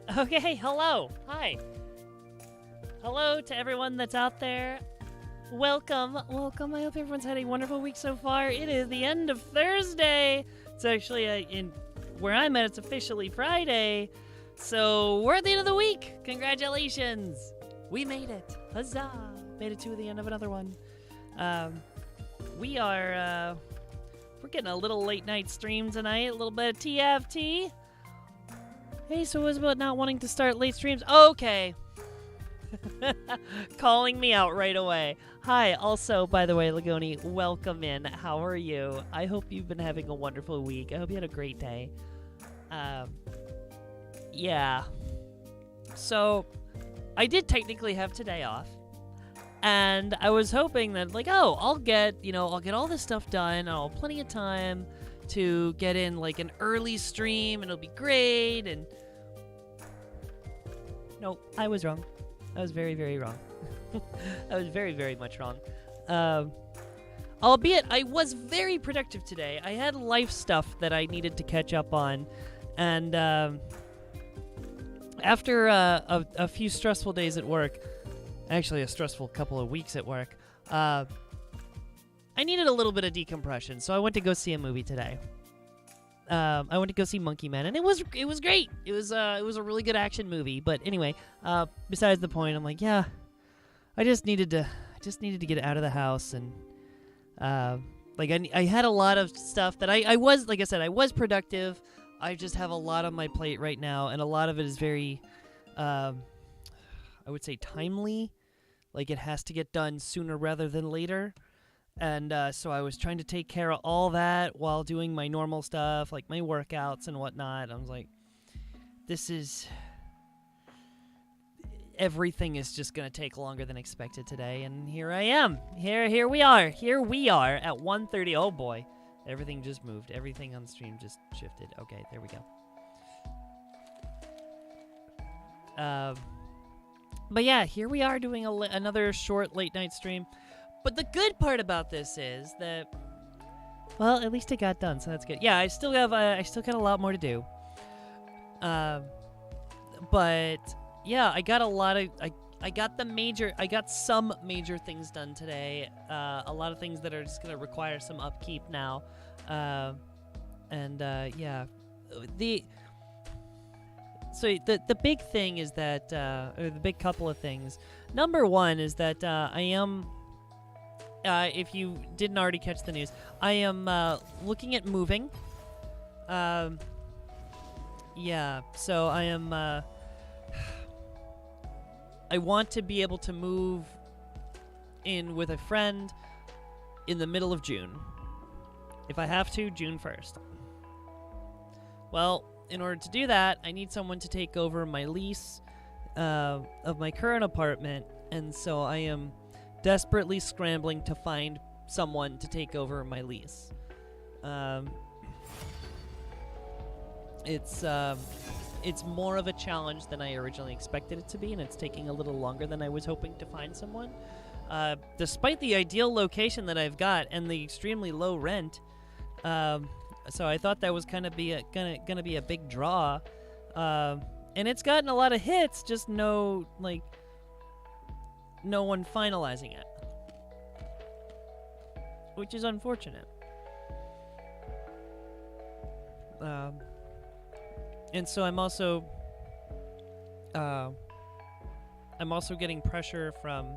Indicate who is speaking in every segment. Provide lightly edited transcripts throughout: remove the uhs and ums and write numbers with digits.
Speaker 1: Okay, hello. Hi. Hello to everyone that's out there. Welcome. Welcome. I hope everyone's had a wonderful week so far. It is the end of Thursday. It's actually in where I'm at, it's officially Friday. So we're at the end of the week. Congratulations. We made it. Huzzah. Made it to the end of another one. We are we're getting a little late night stream tonight, a little bit of TFT. Hey, so it was about not wanting to start late streams. Okay. Calling me out right away. Hi, also, by the way, Lagoni, welcome in. How are you? I hope you've been having a wonderful week. I hope you had a great day. Yeah. So, I did technically have today off. And I was hoping that, like, I'll get all this stuff done. I'll have plenty of time to get in, like, an early stream, and it'll be great, and... No, I was wrong. I was very, very wrong. I was very, very much wrong. Albeit, I was very productive today. I had life stuff that I needed to catch up on, and after a few stressful days at work, actually a stressful couple of weeks at work, I needed a little bit of decompression, so I went to go see a movie today. I went to go see Monkey Man, and it was great. It was a really good action movie. But anyway, besides the point, I'm like, yeah, I just needed to get out of the house, and I had a lot of stuff that I was, like I said, I was productive. I just have a lot on my plate right now, and a lot of it is very, I would say, timely. Like, it has to get done sooner rather than later. And so I was trying to take care of all that while doing my normal stuff, like my workouts and whatnot. I was like, everything is just going to take longer than expected today. And here I am. Here we are. Here we are at 1:30. Oh, boy. Everything just moved. Everything on the stream just shifted. Okay, there we go. But yeah, here we are doing another short late night stream. But the good part about this is that, well, at least it got done, so that's good. Yeah, I still got a lot more to do. But yeah, I got some major things done today. A lot of things that are just gonna require some upkeep now. Yeah, So the big thing is that, or the big couple of things. Number one is that I am. If you didn't already catch the news, I am looking at moving. Yeah, so I am. I want to be able to move in with a friend in the middle of June. If I have to, June 1st. Well, in order to do that, I need someone to take over my lease of my current apartment, and so I am desperately scrambling to find someone to take over my lease. It's more of a challenge than I originally expected it to be, and it's taking a little longer than I was hoping to find someone. Despite the ideal location that I've got and the extremely low rent, so I thought that was gonna be a big draw, and it's gotten a lot of hits, just no one finalizing it, which is unfortunate. And so I'm also getting pressure from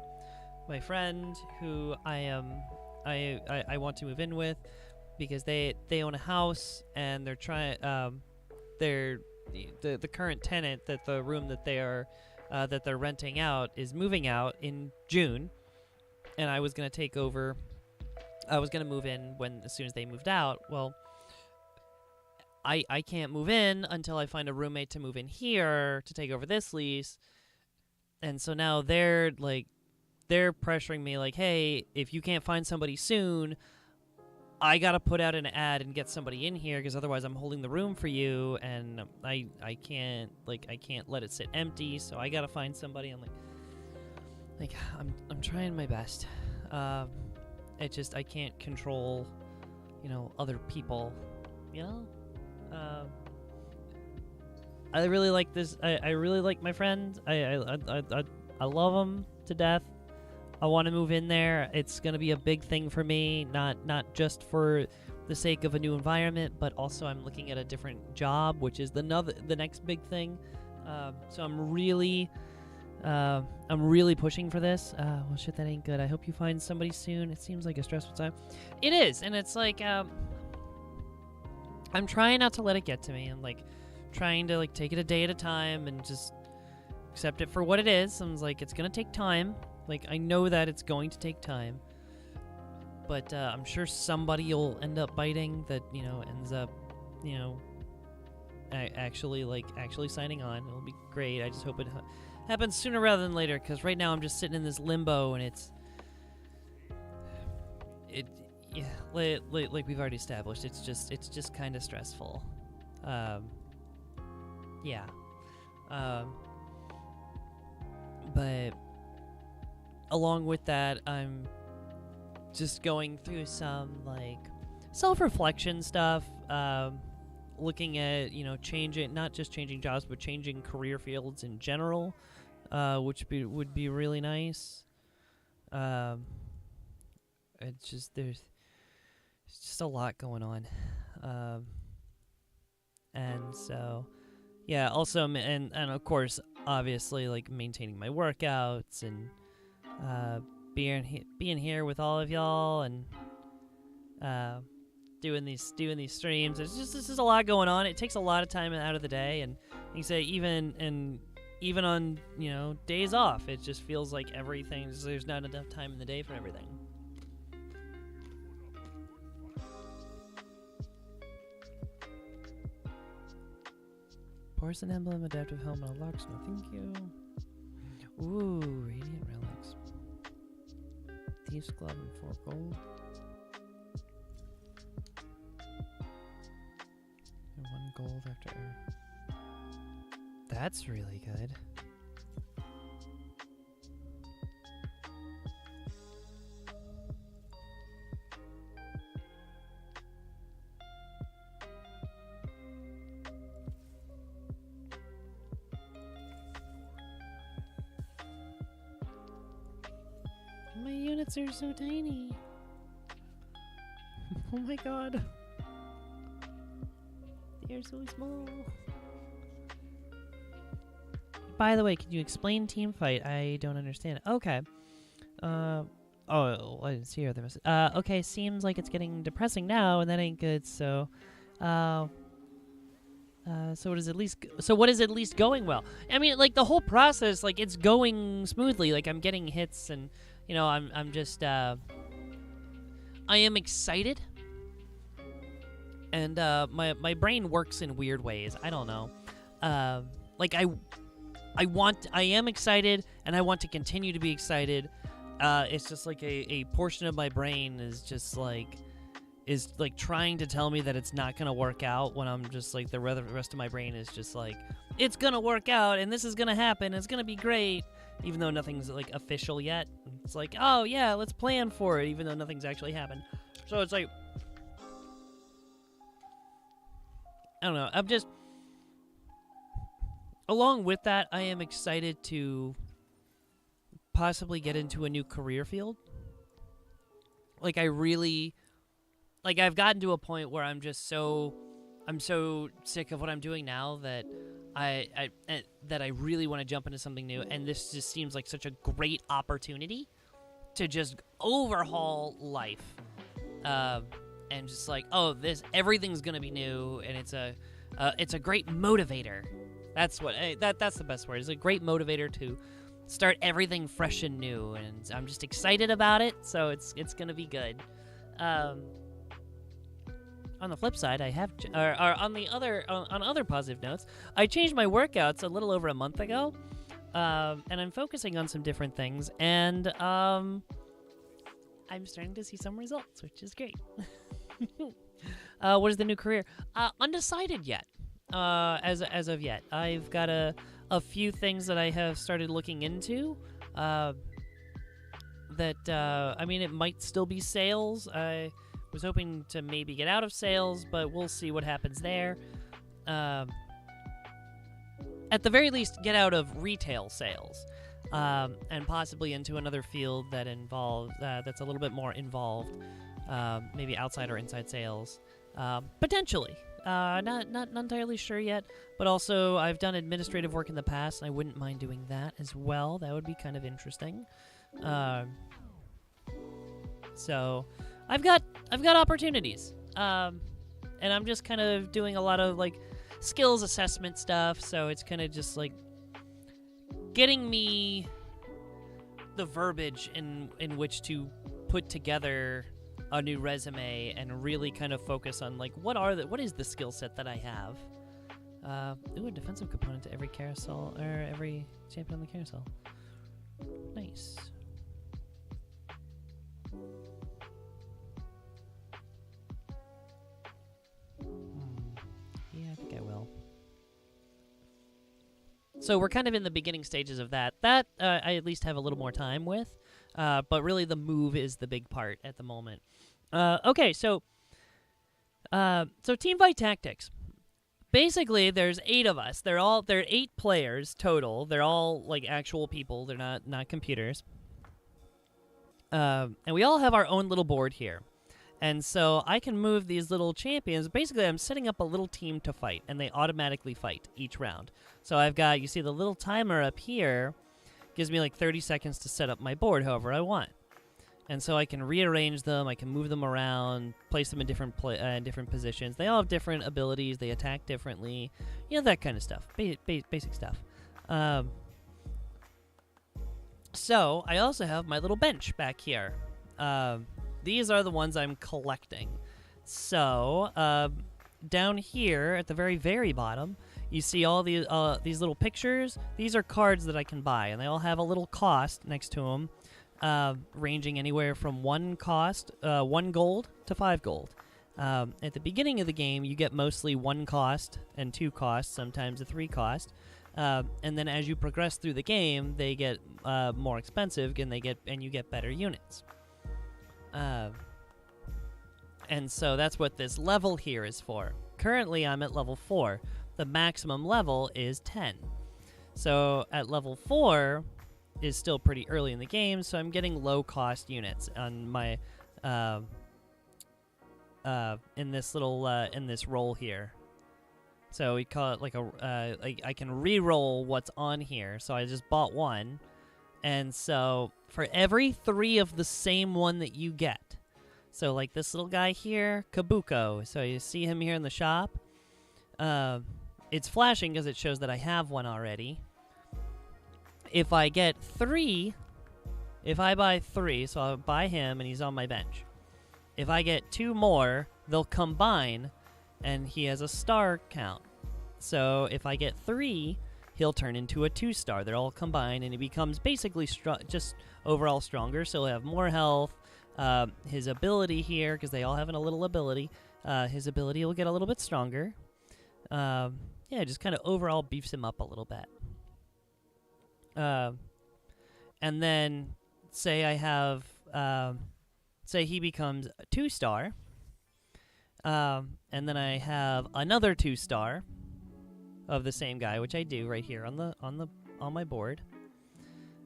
Speaker 1: my friend who I want to move in with, because they own a house, and they're trying the current tenant, that the room that they're renting out is moving out in June, and I was gonna take over. I was gonna move in as soon as they moved out. Well, I can't move in until I find a roommate to move in here to take over this lease, and so now they're pressuring me, like, hey, if you can't find somebody soon, I gotta put out an ad and get somebody in here, because otherwise I'm holding the room for you, and I can't let it sit empty, so I gotta find somebody. I'm I'm trying my best. It just, I can't control, other people, I really like this. I really like my friend. I love him to death. I want to move in there. It's gonna be a big thing for me, not just for the sake of a new environment, but also I'm looking at a different job, which is the next big thing. So I'm really pushing for this. Well, shit, that ain't good. I hope you find somebody soon. It seems like a stressful time. It is, and it's like I'm trying not to let it get to me. I'm like trying to like take it a day at a time and just accept it for what it is. I'm like, it's gonna take time. Like, I know that it's going to take time, but I'm sure somebody will end up biting that, you know, ends up, you know, actually signing on. It'll be great. I just hope it happens sooner rather than later, because right now I'm just sitting in this limbo, and yeah, like we've already established, it's just kind of stressful. Yeah. But along with that, I'm just going through some like self-reflection stuff, looking at, you know, not just changing jobs, but changing career fields in general, which would be really nice. It's just a lot going on, and so yeah. Also, and of course, obviously, like maintaining my workouts and being here with all of y'all and doing these streams. This is a lot going on. It takes a lot of time out of the day, and you say even on, you know, days off, it just feels like there's not enough time in the day for everything. Porcelain emblem, adaptive helmet unlocks. No, thank you. Ooh, radiant relics. Thieves glove and 4 gold. And 1 gold after. That's really good. My units are so tiny. Oh my god. They're so small. By the way, can you explain Teamfight? I don't understand. Okay. Oh, I didn't see her. Okay, seems like it's getting depressing now, and that ain't good, so... So what is at least going well? I mean, like, the whole process, like, it's going smoothly. Like, I'm getting hits, and, you know, I'm just, I am excited. And, my brain works in weird ways. I don't know. Like, I am excited, and I want to continue to be excited. It's just, like, a portion of my brain is trying to tell me that it's not gonna work out, when I'm just like, the rest of my brain is just like, it's gonna work out and this is gonna happen, it's gonna be great, even though nothing's like official yet. It's like, oh yeah, let's plan for it, even though nothing's actually happened. So it's like, I don't know, I'm just, along with that, I am excited to possibly get into a new career field. Like, I've gotten to a point where I'm so sick of what I'm doing now that I really want to jump into something new, and this just seems like such a great opportunity to just overhaul life, and just like, oh, everything's gonna be new, and it's a great motivator. That's the best word. It's a great motivator to start everything fresh and new, and I'm just excited about it. So it's gonna be good. On the flip side, I have, on other positive notes, I changed my workouts a little over a month ago, and I'm focusing on some different things, and I'm starting to see some results, which is great. What is the new career? Undecided yet. As of yet, I've got a few things that I have started looking into. I mean, it might still be sales. I was hoping to maybe get out of sales, but we'll see what happens there. at the very least, get out of retail sales, and possibly into another field that involves that's a little bit more involved, maybe outside or inside sales, potentially. Not entirely sure yet, but also I've done administrative work in the past, and I wouldn't mind doing that as well. That would be kind of interesting. So I've got opportunities, and I'm just kind of doing a lot of like skills assessment stuff. So it's kind of just like getting me the verbiage in which to put together a new resume and really kind of focus on like what is the skill set that I have. A defensive component to every carousel or every champion on the carousel. Nice. Yeah, I think I will. So we're kind of in the beginning stages of that. That I at least have a little more time with, but really the move is the big part at the moment. Okay, so Teamfight Tactics. Basically, there's 8 of us. There are 8 players total. They're all like actual people. They're not computers. And we all have our own little board here. And so I can move these little champions. Basically, I'm setting up a little team to fight, and they automatically fight each round. So I've got, you see the little timer up here, gives me like 30 seconds to set up my board however I want. And so I can rearrange them, I can move them around, place them in different positions. They all have different abilities, they attack differently, you know, that kind of stuff, basic stuff. So I also have my little bench back here. These are the ones I'm collecting. So down here at the very, very bottom, you see all these little pictures. These are cards that I can buy, and they all have a little cost next to them. Ranging anywhere from 1 gold to 5 gold. At the beginning of the game, you get mostly 1 cost and 2 costs, sometimes a 3 cost. And then as you progress through the game, they get more expensive, and you get better units. And so that's what this level here is for. Currently, I'm at level 4. The maximum level is 10. So at level 4 is still pretty early in the game, so I'm getting low-cost units on my in this little in this roll here. So we call it like I can re-roll what's on here. So I just bought 1, and so for every 3 of the same one that you get, so like this little guy here, Kabuko. So you see him here in the shop. It's flashing because it shows that I have 1 already. If I get 3, if I buy 3, so I'll buy him and he's on my bench. If I get 2 more, they'll combine and he has a star count. So if I get 3, he'll turn into a 2-star. They're all combined and he becomes basically just overall stronger. So he'll have more health. His ability here, because they all have a little ability, his ability will get a little bit stronger. Yeah, just kind of overall beefs him up a little bit. And then say I have, say he becomes a 2-star, and then I have another 2-star of the same guy, which I do right here on my board.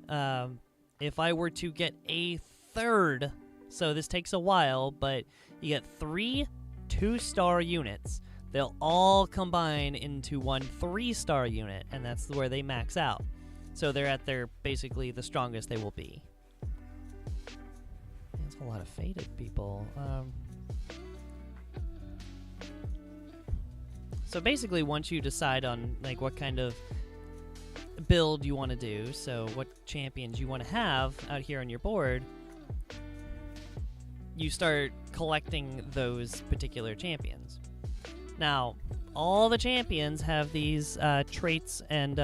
Speaker 1: If I were to get a 3rd, so this takes a while, but you get 3 2-star units. They'll all combine into 1 3-star unit, and that's where they max out. So they're at their, basically, the strongest they will be. That's a lot of faded people. So basically, once you decide on, like, what kind of build you want to do, so what champions you want to have out here on your board, you start collecting those particular champions. Now, all the champions have these traits and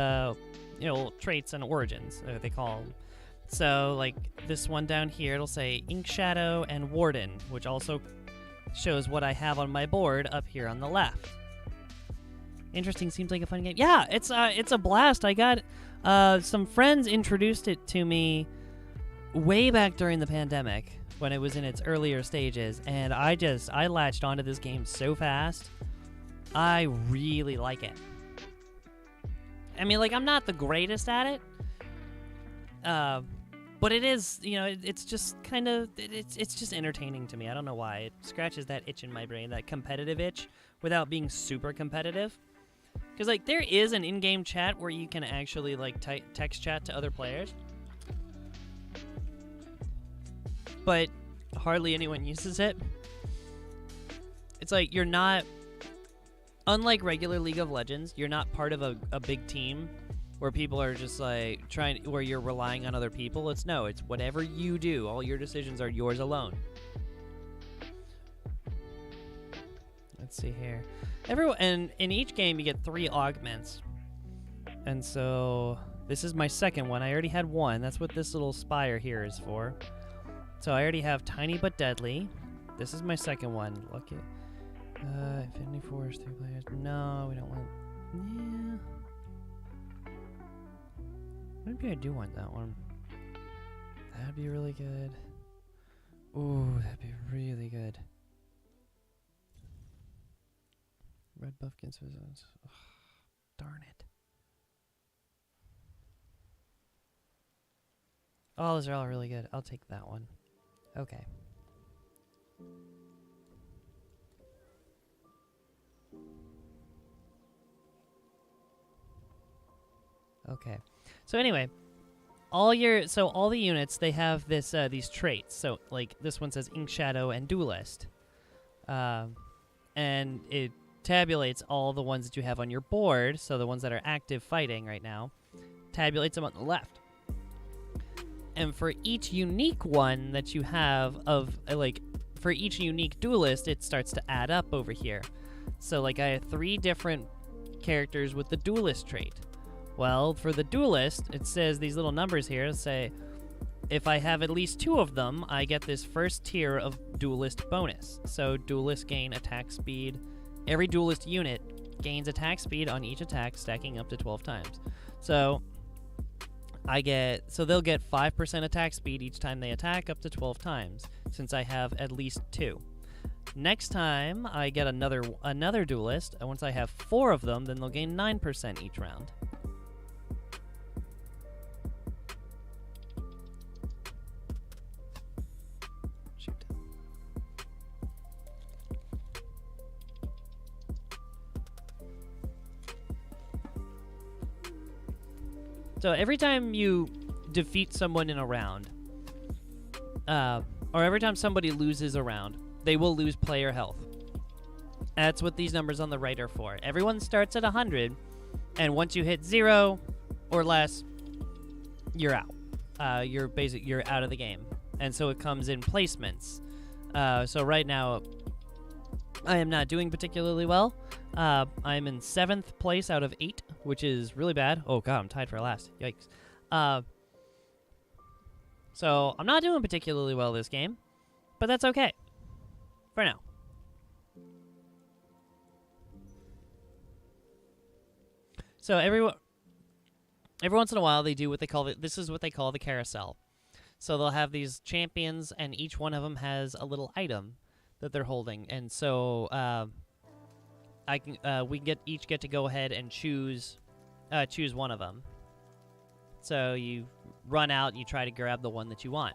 Speaker 1: traits and origins, they call them. So, like, this one down here, it'll say Ink Shadow and Warden, which also shows what I have on my board up here on the left. Interesting, seems like a fun game. Yeah, it's a blast. I got some friends introduced it to me way back during the pandemic when it was in its earlier stages, and I latched onto this game so fast. I really like it. I mean, like, I'm not the greatest at it. But it is, you know, it's just kind of, it's just entertaining to me. I don't know why. It scratches that itch in my brain, that competitive itch, without being super competitive. Because, like, there is an in-game chat where you can actually, like, text chat to other players. But hardly anyone uses it. It's like, you're not, unlike regular League of Legends, you're not part of a big team where people are just like where you're relying on other people. It's whatever you do. All your decisions are yours alone. Let's see here. And in each game you get 3 augments. And so this is my second one. I already had one. That's what this little spire here is for. So I already have Tiny But Deadly. This is my second one. Look at Infinity Force, 3 players. No, we don't want. Yeah. Maybe I do want that one. That'd be really good. Ooh, that'd be really good. Red buff against visitors. Darn it. Oh, those are all really good. I'll take that one. Okay. Okay. So anyway, all the units, they have this these traits. So like this one says Ink Shadow and Duelist, and it tabulates all the ones that you have on your board. So the ones that are active fighting right now, tabulates them on the left. And for each unique one that you have for each unique duelist, it starts to add up over here. So like I have 3 different characters with the Duelist trait. Well, for the Duelist, it says these little numbers here say, if I have at least 2 of them, I get this first tier of Duelist bonus. So Duelists gain attack speed. Every Duelist unit gains attack speed on each attack, stacking up to 12 times. So they'll get 5% attack speed each time they attack, up to 12 times, since I have at least 2. Next time I get another Duelist, and once I have 4 of them, then they'll gain 9% each round. So every time you defeat someone in a round, or every time somebody loses a round, they will lose player health. That's what these numbers on the right are for. Everyone starts at 100, and once you hit 0 or less, you're out. You're out of the game. And so it comes in placements. So right now, I am not doing particularly well. I'm in 7th place out of 8, which is really bad. Oh god, I'm tied for last. Yikes. So I'm not doing particularly well this game, but that's okay. For now. So every once in a while they do what they call this is what they call the carousel. So they'll have these champions, and each one of them has a little item that they're holding, and so we each get to go ahead and choose one of them. So you run out and you try to grab the one that you want.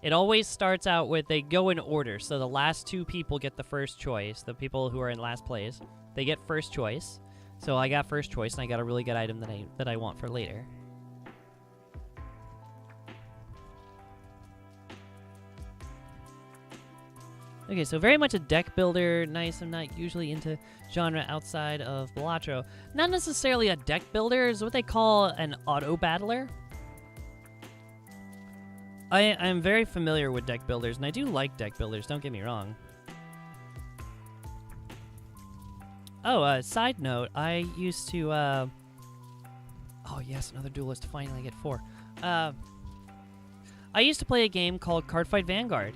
Speaker 1: It always starts out with, they go in order, so the last 2 people get the first choice. The people who are in last place, they get first choice. So I got first choice, and I got a really good item that I want for later. Okay, so very much a deck builder. Nice. I'm not usually into genre outside of Balatro. Not necessarily a deck builder. Is what they call an auto battler. I'm very familiar with deck builders, and I do like deck builders. Don't get me wrong. Oh, side note. I used to. Oh yes, another duelist. Finally, I get 4. I used to play a game called Cardfight Vanguard.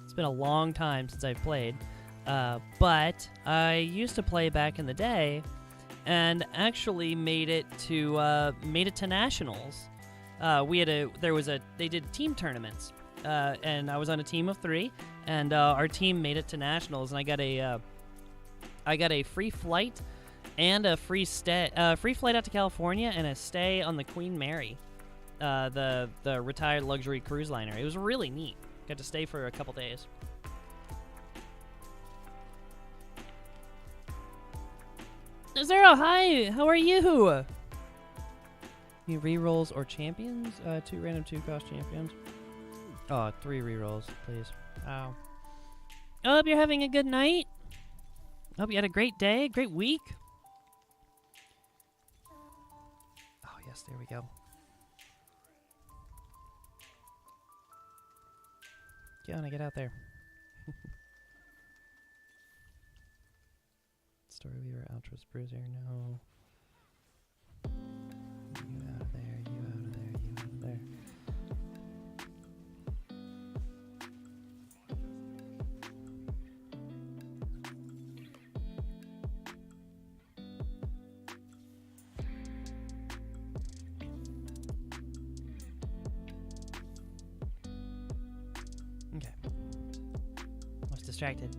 Speaker 1: It's been a long time since I've played, but I used to play back in the day, and actually made it to nationals. They did team tournaments, and I was on a team of 3, and our team made it to nationals, and I got a free flight and a free flight out to California, and a stay on the Queen Mary, the retired luxury cruise liner. It was really neat. Got to stay for a couple days. Zero, hi. How are you? You rerolls or champions? 2 random 2-cost champions. Oh, 3 rerolls, please. Oh. I hope you're having a good night. I hope you had a great day, great week. Oh, yes, there we go. Get out there. Storyweaver, Outrose Bruiser, no. You out of there, you out of there, you out of there. Okay. I was distracted.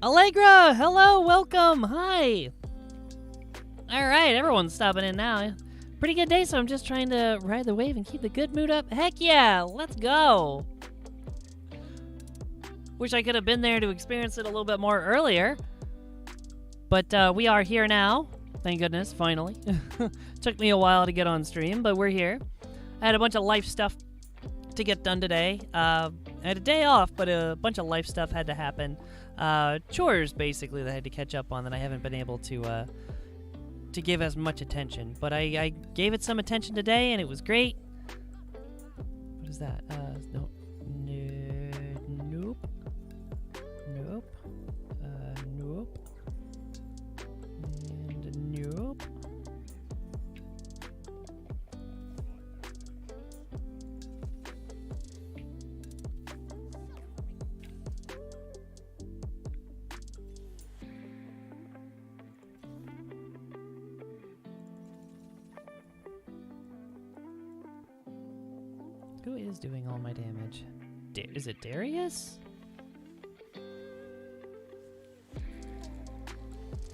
Speaker 1: Allegra! Hello, welcome! Hi! Alright, everyone's stopping in now. Pretty good day, so I'm just trying to ride the wave and keep the good mood up. Heck yeah! Let's go! Wish I could have been there to experience it a little bit more earlier. But we are here now. Thank goodness, finally. Took me a while to get on stream, but we're here. I had a bunch of life stuff to get done today. I had a day off, but a bunch of life stuff had to happen. Chores, basically, that I had to catch up on that I haven't been able to give as much attention. But I gave it some attention today, and it was great. What is that? Nope. Nope. Nope. Nope. And nope. Who is doing all my damage? Is it Darius?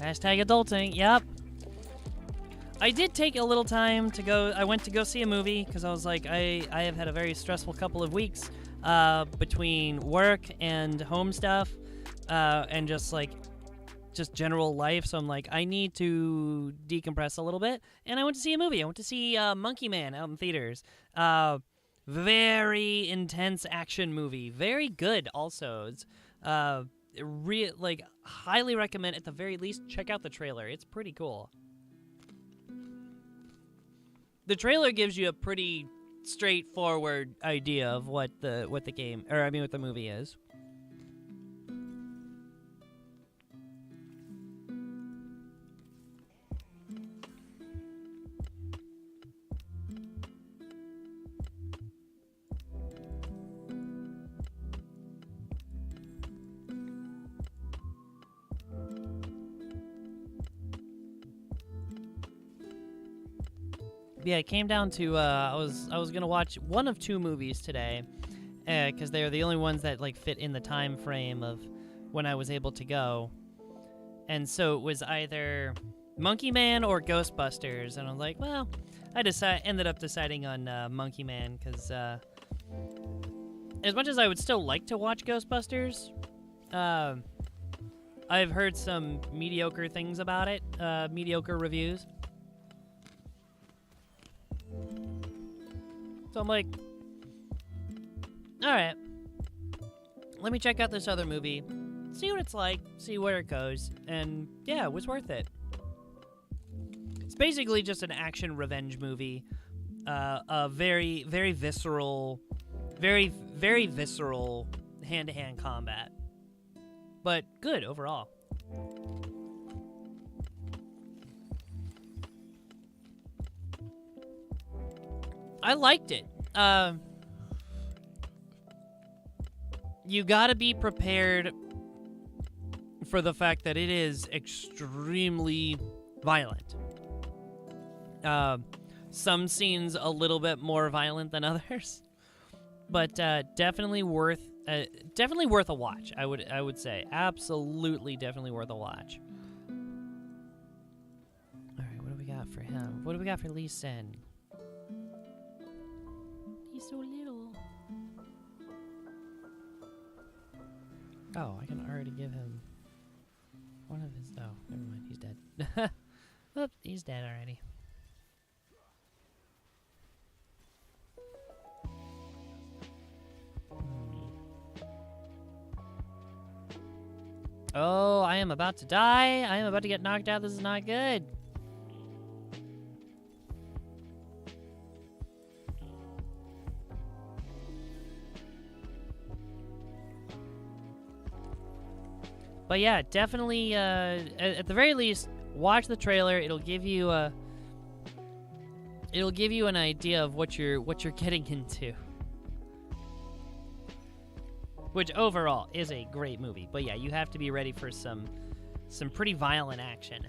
Speaker 1: Hashtag adulting, yep. I did take a little time to go. I went to go see a movie because I was like, I have had a very stressful couple of weeks between work and home stuff and just general life. So I'm like, I need to decompress a little bit. And I went to see a movie. I went to see Monkey Man out in theaters. Very intense action movie. Very good also. It's highly recommend, at the very least, check out the trailer. It's pretty cool. The trailer gives you a pretty straightforward idea of what the movie is. Yeah, it came down to I was gonna watch one of 2 movies today, because they're the only ones that fit in the time frame of when I was able to go, and so it was either Monkey Man or Ghostbusters, and I'm like, well, I ended up deciding on Monkey Man because as much as I would still like to watch Ghostbusters, I've heard some mediocre things about it, mediocre reviews. So I'm like, alright, let me check out this other movie, see what it's like, see where it goes, and yeah, it was worth it. It's basically just an action revenge movie, a very, very visceral, very, very visceral hand-to-hand combat, but good overall. I liked it. You gotta be prepared for the fact that it is extremely violent. Some scenes a little bit more violent than others, but definitely worth a watch. I would say absolutely definitely worth a watch. got for him? What do we got for Lee Sin? He's so little. Oh, I can already give him one of his... Oh, never mind. He's dead. Oop, he's dead already. Oh, I am about to die. I am about to get knocked out. This is not good. But yeah, definitely, at the very least, watch the trailer. It'll give you an idea of what you're getting into. Which overall is a great movie. But yeah, you have to be ready for some pretty violent action.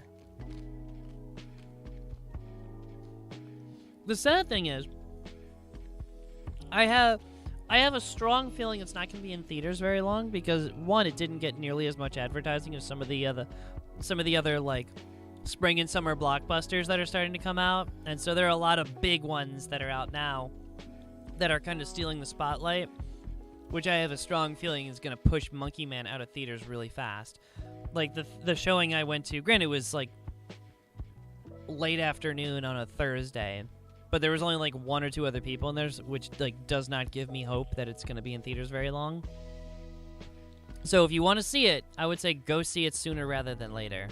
Speaker 1: The sad thing is, I have a strong feeling it's not going to be in theaters very long because one, it didn't get nearly as much advertising as some of the other like spring and summer blockbusters that are starting to come out, and so there are a lot of big ones that are out now that are kind of stealing the spotlight, which I have a strong feeling is going to push Monkey Man out of theaters really fast. Like the showing I went to, granted it was like late afternoon on a Thursday, but there was only like one or two other people in there, which like does not give me hope that it's going to be in theaters very long. So if you want to see it, I would say go see it sooner rather than later.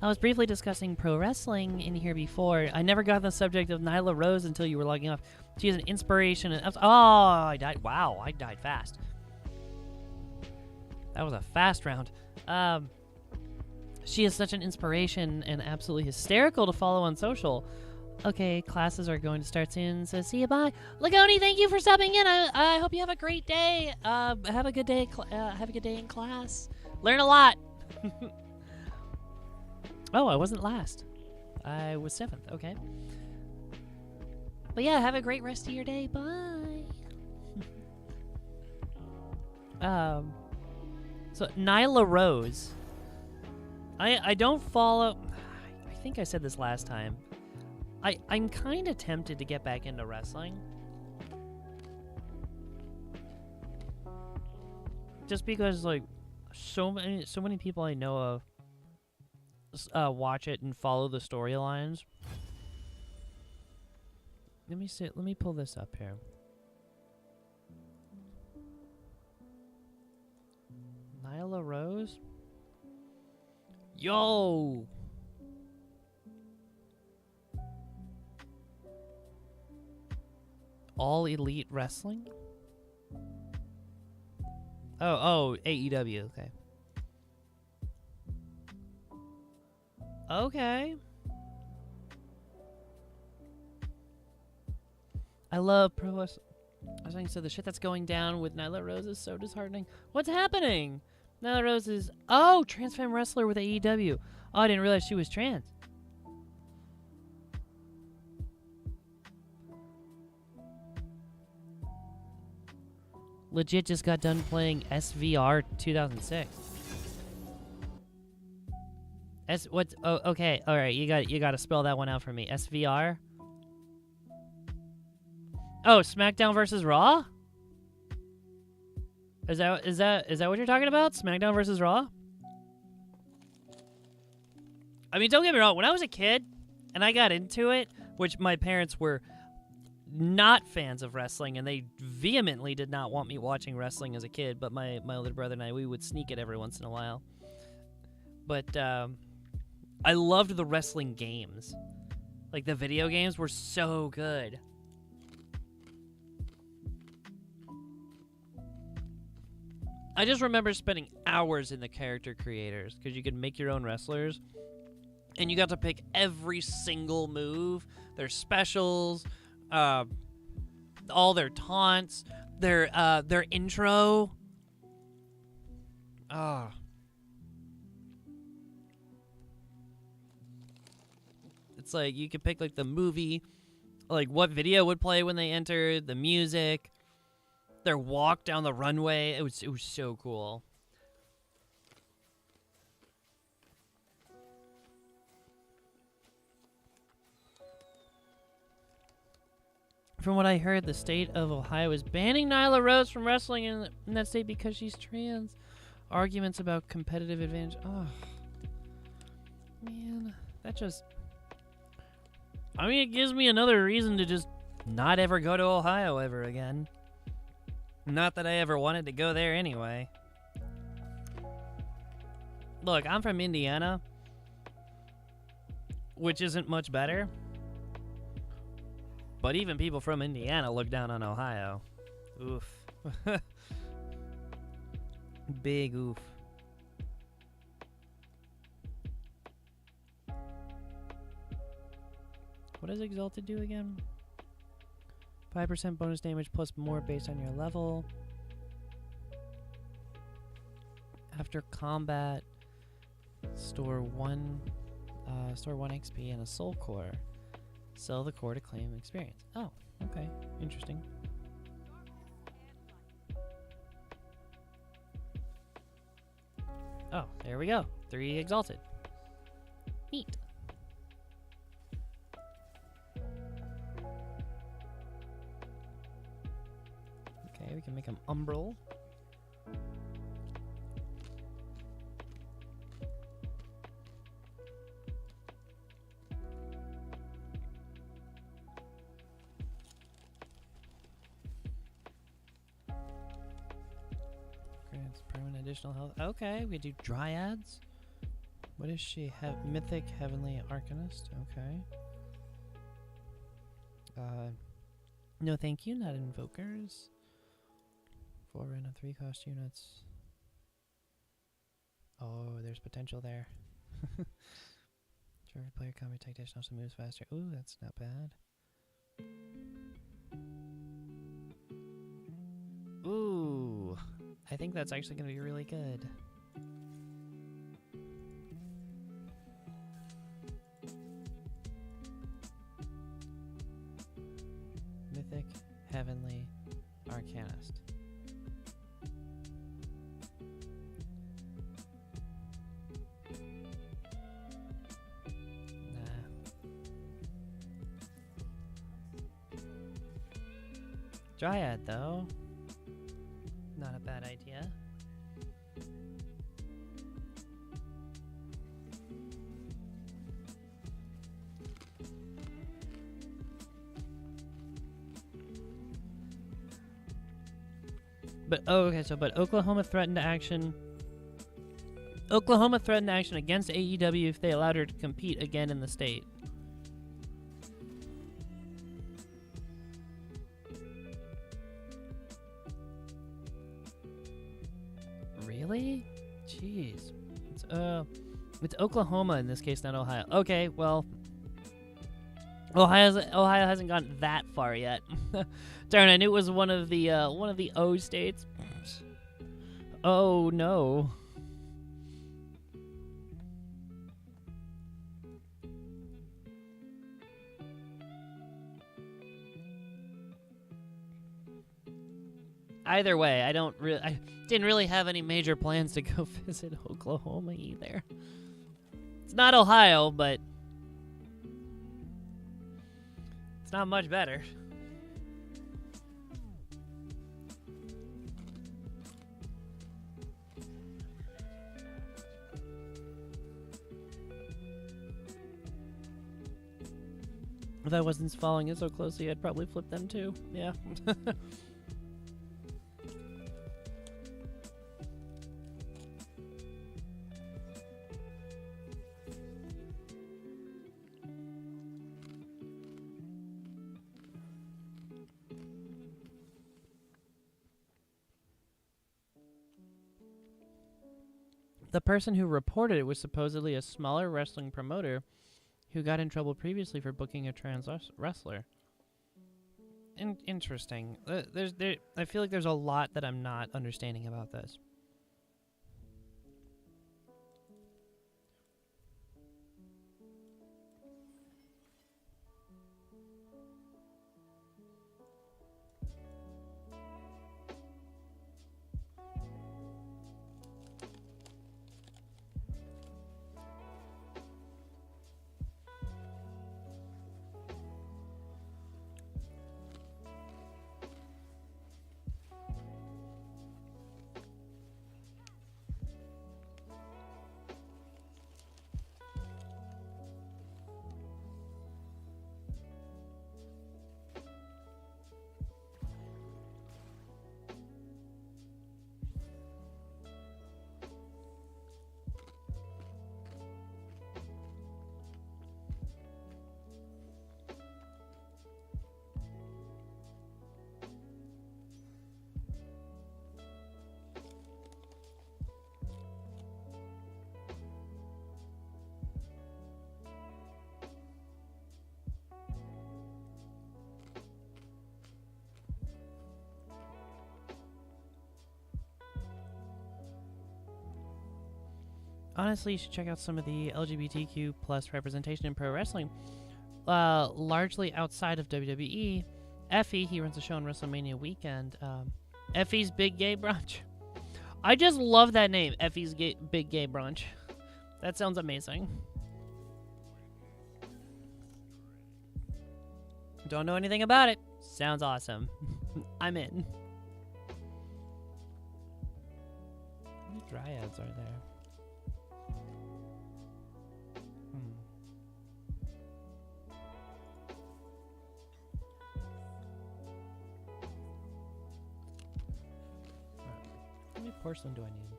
Speaker 1: I was briefly discussing pro wrestling in here before. I never got the subject of Nyla Rose until you were logging off. She is an inspiration. Oh, I died. Wow, I died fast. That was a fast round. She is such an inspiration and absolutely hysterical to follow on social. Okay, classes are going to start soon, so see you, bye. Lagoni, thank you for stopping in. I hope you have a great day. Have a good day. Have a good day in class. Learn a lot. Oh, I wasn't last. I was 7th. Okay. But yeah, have a great rest of your day. Bye. So Nyla Rose. I don't follow. I think I said this last time. I'm kind of tempted to get back into wrestling. Just because like so many people I know of watch it and follow the storylines. Let me see. Let me pull this up here. Nyla Rose? Yo! All Elite Wrestling? Oh, AEW, okay. Okay. I love pro wrestling, so the shit that's going down with Nyla Rose is so disheartening. What's happening? Nyla Rose is... Oh, trans femme wrestler with AEW. Oh, I didn't realize she was trans. Legit just got done playing SVR 2006. What's... Oh, okay. All right. You got to spell that one out for me. SVR? Oh, SmackDown versus Raw? Is that what you're talking about? SmackDown versus Raw? I mean, don't get me wrong. When I was a kid and I got into it, which my parents were not fans of wrestling, and they vehemently did not want me watching wrestling as a kid, but my older brother and I, we would sneak it every once in a while. But I loved the wrestling games. Like, the video games were so good. I just remember spending hours in the character creators, because you could make your own wrestlers, and you got to pick every single move, their specials, all their taunts, their intro. Ah. It's like you could pick like the movie, like what video would play when they entered, the music, their walk down the runway. It was so cool. From what I heard, the state of Ohio is banning Nyla Rose from wrestling in that state because she's trans. Arguments about competitive advantage. Oh, man, that just... I mean, it gives me another reason to just not ever go to Ohio ever again. Not that I ever wanted to go there anyway. Look, I'm from Indiana, which isn't much better. But even people from Indiana look down on Ohio. Oof. Big oof. What does Exalted do again? 5% bonus damage plus more based on your level. After combat, store one XP and a soul core. Sell the core to claim experience. Oh, okay. Interesting. Oh, there we go. 3 Exalted. Neat. Okay, we can make him Umbral. Permanent additional health. Okay, we do Dryads. What does she have? Mythic Heavenly Arcanist. Okay. No thank you, not Invokers. 4 random 3 cost units. Oh, there's potential there. Every player combat tactician also moves faster. Ooh, that's not bad. Ooh. I think that's actually going to be really good. Mythic Heavenly Arcanist. Nah. Dryad, though. Not a bad idea. But oh, okay, so but Oklahoma threatened action. Oklahoma threatened action against AEW if they allowed her to compete again in the state. Really? Jeez. It's Oklahoma in this case, not Ohio. Okay, well, Ohio hasn't gone that far yet. Darn, I knew it was one of the O states. Oh no. Either way, I didn't really have any major plans to go visit Oklahoma either. It's not Ohio, but it's not much better. If I wasn't following it so closely, I'd probably flip them too. Yeah. The person who reported it was supposedly a smaller wrestling promoter who got in trouble previously for booking a trans wrestler. Interesting. I feel like there's a lot that I'm not understanding about this. Honestly, you should check out some of the LGBTQ plus representation in pro wrestling. Largely outside of WWE. Effie, he runs a show on WrestleMania weekend. Effie's Big Gay Brunch. I just love that name, Effie's Big Gay Brunch. That sounds amazing. Don't know anything about it. Sounds awesome. I'm in. How many dryads are there? How many porcelain do I need?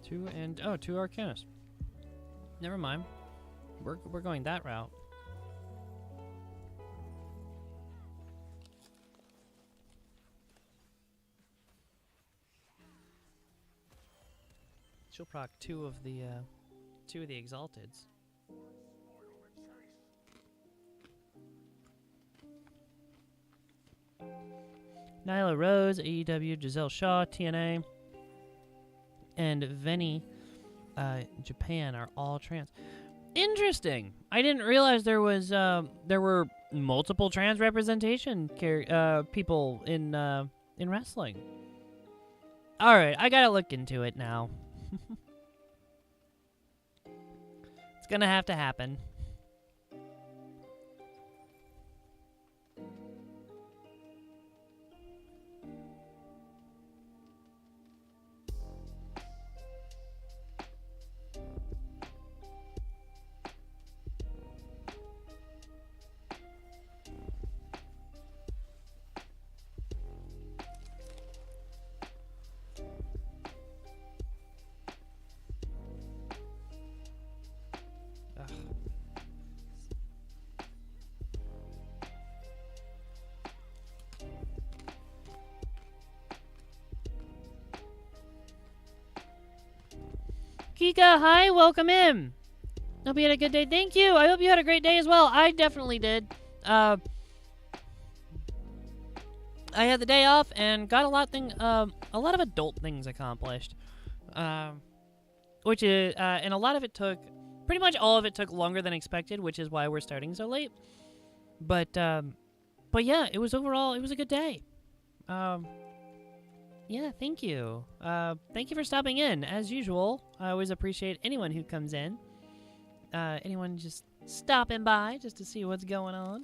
Speaker 1: 2 and... Oh, 2 Arcanus. Never mind. We're going that route. She'll proc 2 of the Exalteds. Nyla Rose, AEW, Giselle Shaw, TNA, and Veni, Japan are all trans. Interesting. I didn't realize there were multiple trans representation people in wrestling. All right, I gotta look into it now. It's gonna have to happen. Kika, hi, welcome in. Hope you had a good day. Thank you. I hope you had a great day as well. I definitely did. I had the day off and got a lot of adult things accomplished. Which is and a lot of it pretty much all of it took longer than expected, which is why we're starting so late. But yeah, it was a good day. Yeah, thank you. Thank you for stopping in. As usual, I always appreciate anyone who comes in. Anyone just stopping by just to see what's going on.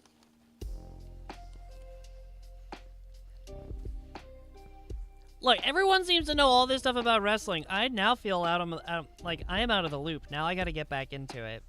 Speaker 1: Look, everyone seems to know all this stuff about wrestling. I now feel like I am out of the loop. Now I gotta get back into it.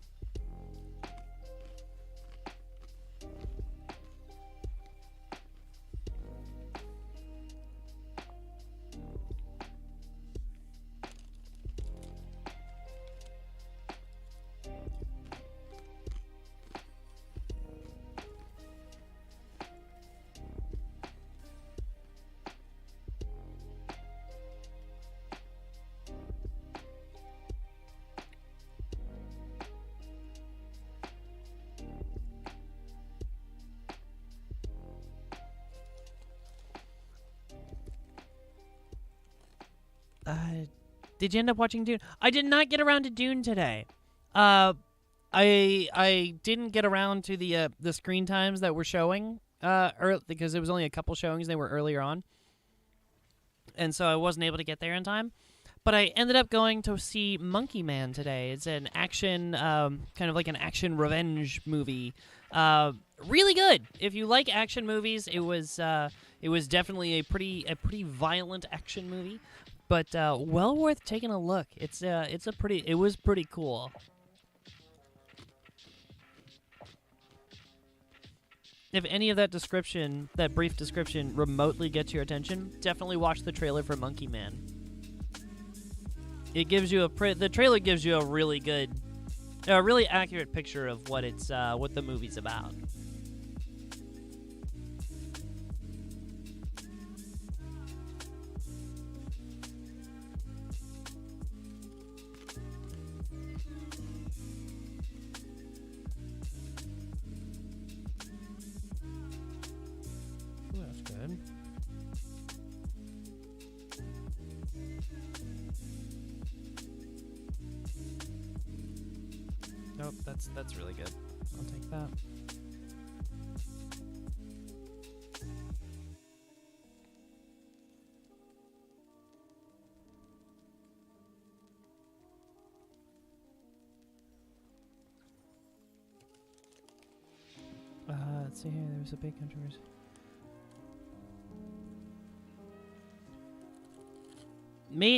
Speaker 1: Did you end up watching Dune? I did not get around to Dune today. I didn't get around to the screen times that were showing because it was only a couple showings. They were earlier on, and so I wasn't able to get there in time. But I ended up going to see Monkey Man today. It's an action, kind of like an action revenge movie. Really good. If you like action movies, it was definitely a pretty violent action movie. But well worth taking a look. It was pretty cool. If any of that brief description remotely gets your attention, definitely watch the trailer for Monkey Man. It gives you the trailer gives you a really good, a really accurate picture of what the movie's about. Nope, that's really good. I'll take that. Let's see here. There was a big controversy.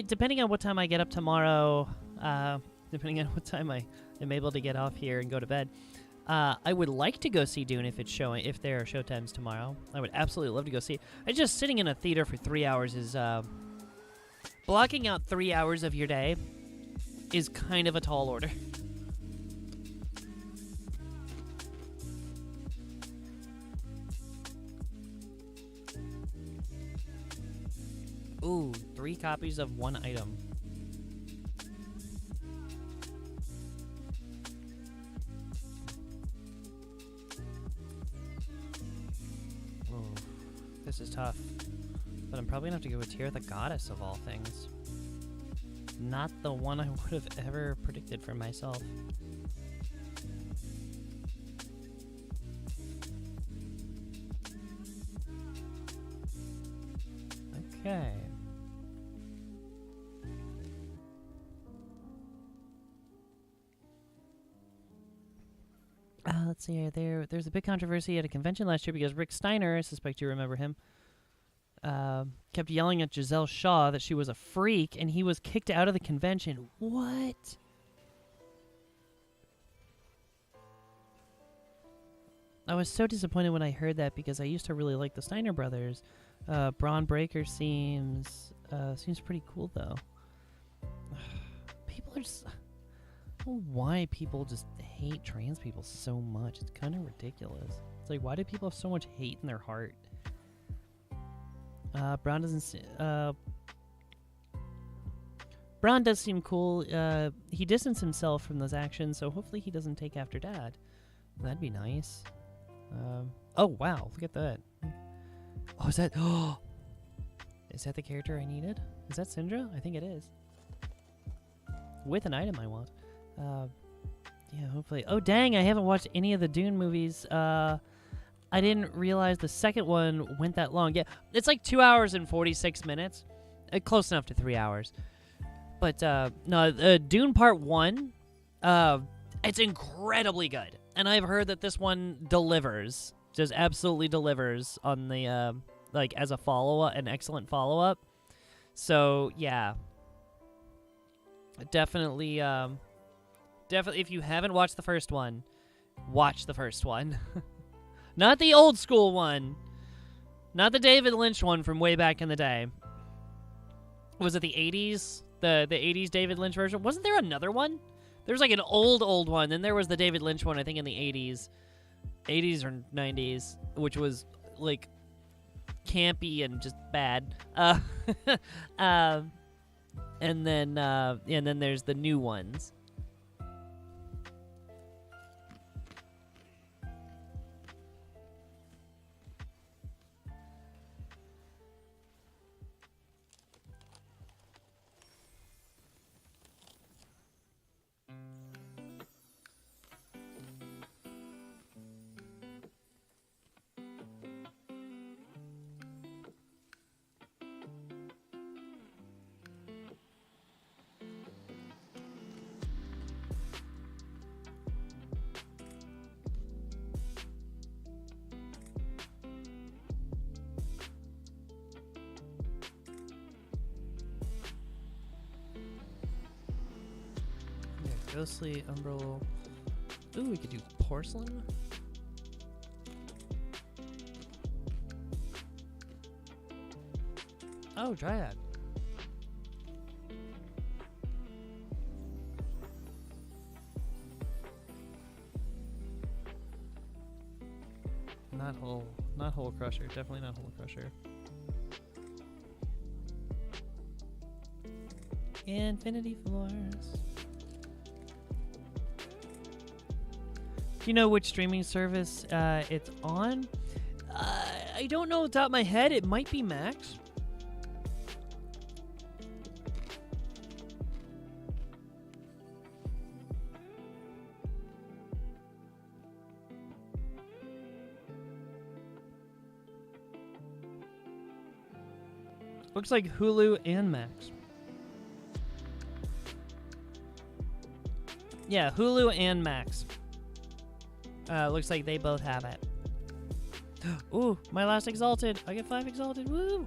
Speaker 1: Depending on what time I get up tomorrow, depending on what time I am able to get off here and go to bed, I would like to go see Dune if there are showtimes tomorrow. I would absolutely love to go see it. Just sitting in a theater for 3 hours is, blocking out 3 hours of your day is kind of a tall order. Ooh, 3 copies of one item. Ooh, this is tough. But I'm probably gonna have to go with Tear the Goddess of all things. Not the one I would have ever predicted for myself. Okay. Let's see here. There's a big controversy at a convention last year because Rick Steiner, I suspect you remember him, kept yelling at Giselle Shaw that she was a freak, and he was kicked out of the convention. What? I was so disappointed when I heard that because I used to really like the Steiner brothers. Braun Breaker seems pretty cool though. People are just... I don't know why people just hate trans people so much. It's kind of ridiculous. It's like, why do people have so much hate in their heart? Braun does seem cool. He distanced himself from those actions, so hopefully he doesn't take after Dad. That'd be nice. Oh wow, look at that. Oh, is that the character I needed? Is that Syndra? I think it is. With an item I want. Yeah, hopefully. Oh, dang, I haven't watched any of the Dune movies. I didn't realize the second one went that long. Yeah, it's like 2 hours and 46 minutes. Close enough to 3 hours. But, no, Dune Part 1, it's incredibly good. And I've heard that this one delivers. Just absolutely delivers on the, like, as a follow-up, an excellent follow-up. So, yeah. Definitely, if you haven't watched the first one, watch the first one. Not the old school one. Not the David Lynch one from way back in the day. Was it the 80s? The 80s David Lynch version? Wasn't there another one? There was like an old one. Then there was the David Lynch one, I think in the 80s. 80s or 90s, which was like campy and just bad. And then there's the new ones. Ghostly Umbral. Ooh, we could do porcelain. Oh, Dryad. Not Hole Crusher. Definitely not Hole Crusher. Infinity Floors. Do you know which streaming service it's on? I don't know off the top of my head. It might be Max. Looks like Hulu and Max. Yeah, Hulu and Max. Looks like they both have it. Ooh, my last Exalted. I get 5 Exalted. Woo!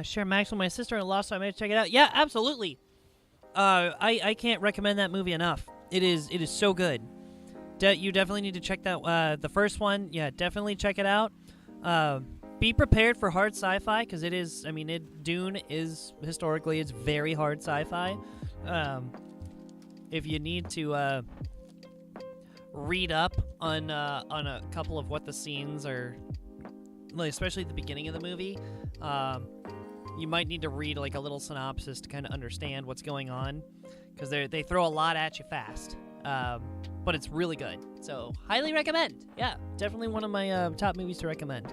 Speaker 1: Share Max with my sister-in-law, so I may check it out. Yeah, absolutely. I can't recommend that movie enough. It is so good. You definitely need to check that. The first one, yeah, definitely check it out. Be prepared for hard sci-fi because it is. I mean, Dune is historically it's very hard sci-fi. If you need to read up on a couple of what the scenes are, like, especially at the beginning of the movie. You might need to read like a little synopsis to kind of understand what's going on, because they throw a lot at you fast. But it's really good, so highly recommend. Yeah, definitely one of my top movies to recommend.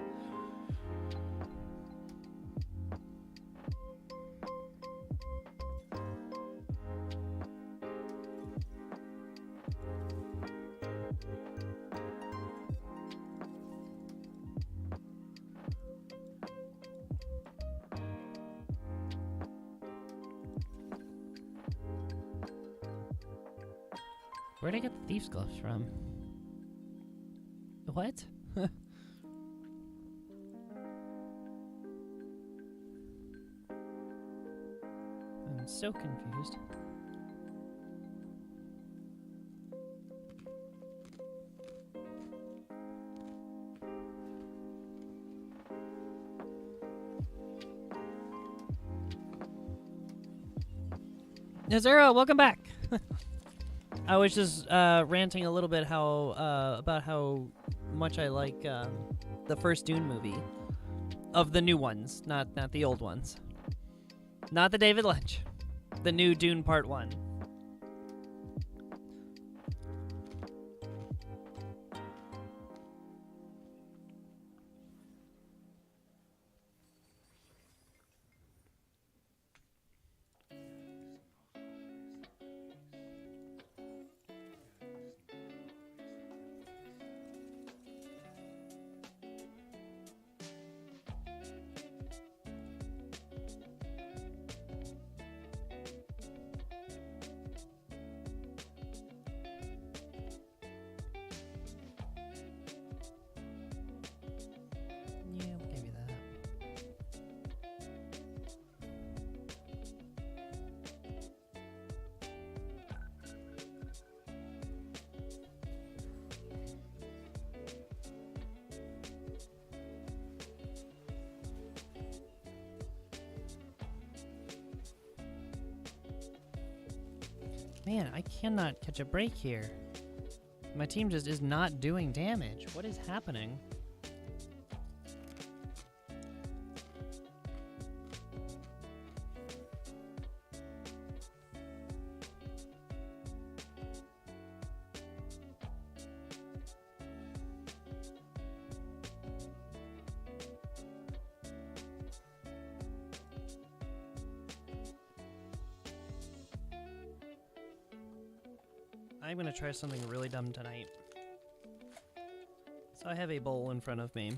Speaker 1: Where'd I get the thief's gloves from? What? I'm so confused. Zero, welcome back. I was just ranting a little bit about how much I like the first Dune movie, of the new ones, not the old ones, not the David Lynch, the new Dune Part 1. Man, I cannot catch a break here. My team just is not doing damage. What is happening? I'm gonna try something really dumb tonight. So I have a bowl in front of me.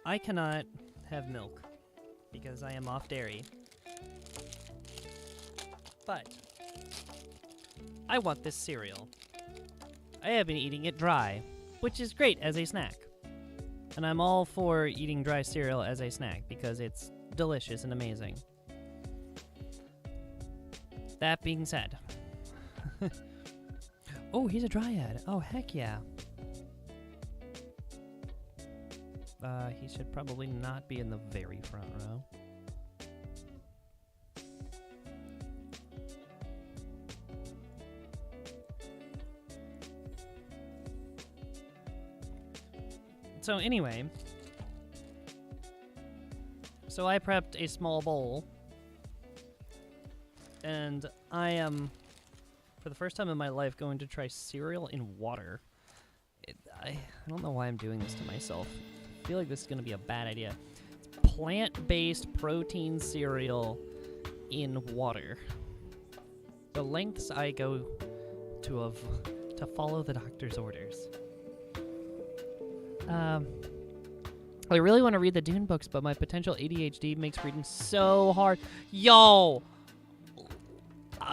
Speaker 1: I cannot have milk because I am off dairy. But I want this cereal. I have been eating it dry, which is great as a snack. And I'm all for eating dry cereal as a snack because it's delicious and amazing. That being said, Oh, he's a dryad. Oh, heck yeah. He should probably not be in the very front row. So anyway, so I prepped a small bowl, and I am, for the first time in my life, going to try cereal in water. I don't know why I'm doing this to myself. I feel like this is going to be a bad idea. It's plant-based protein cereal in water. The lengths I go to follow the doctor's orders. I really want to read the Dune books, but my potential ADHD makes reading so hard. Yo!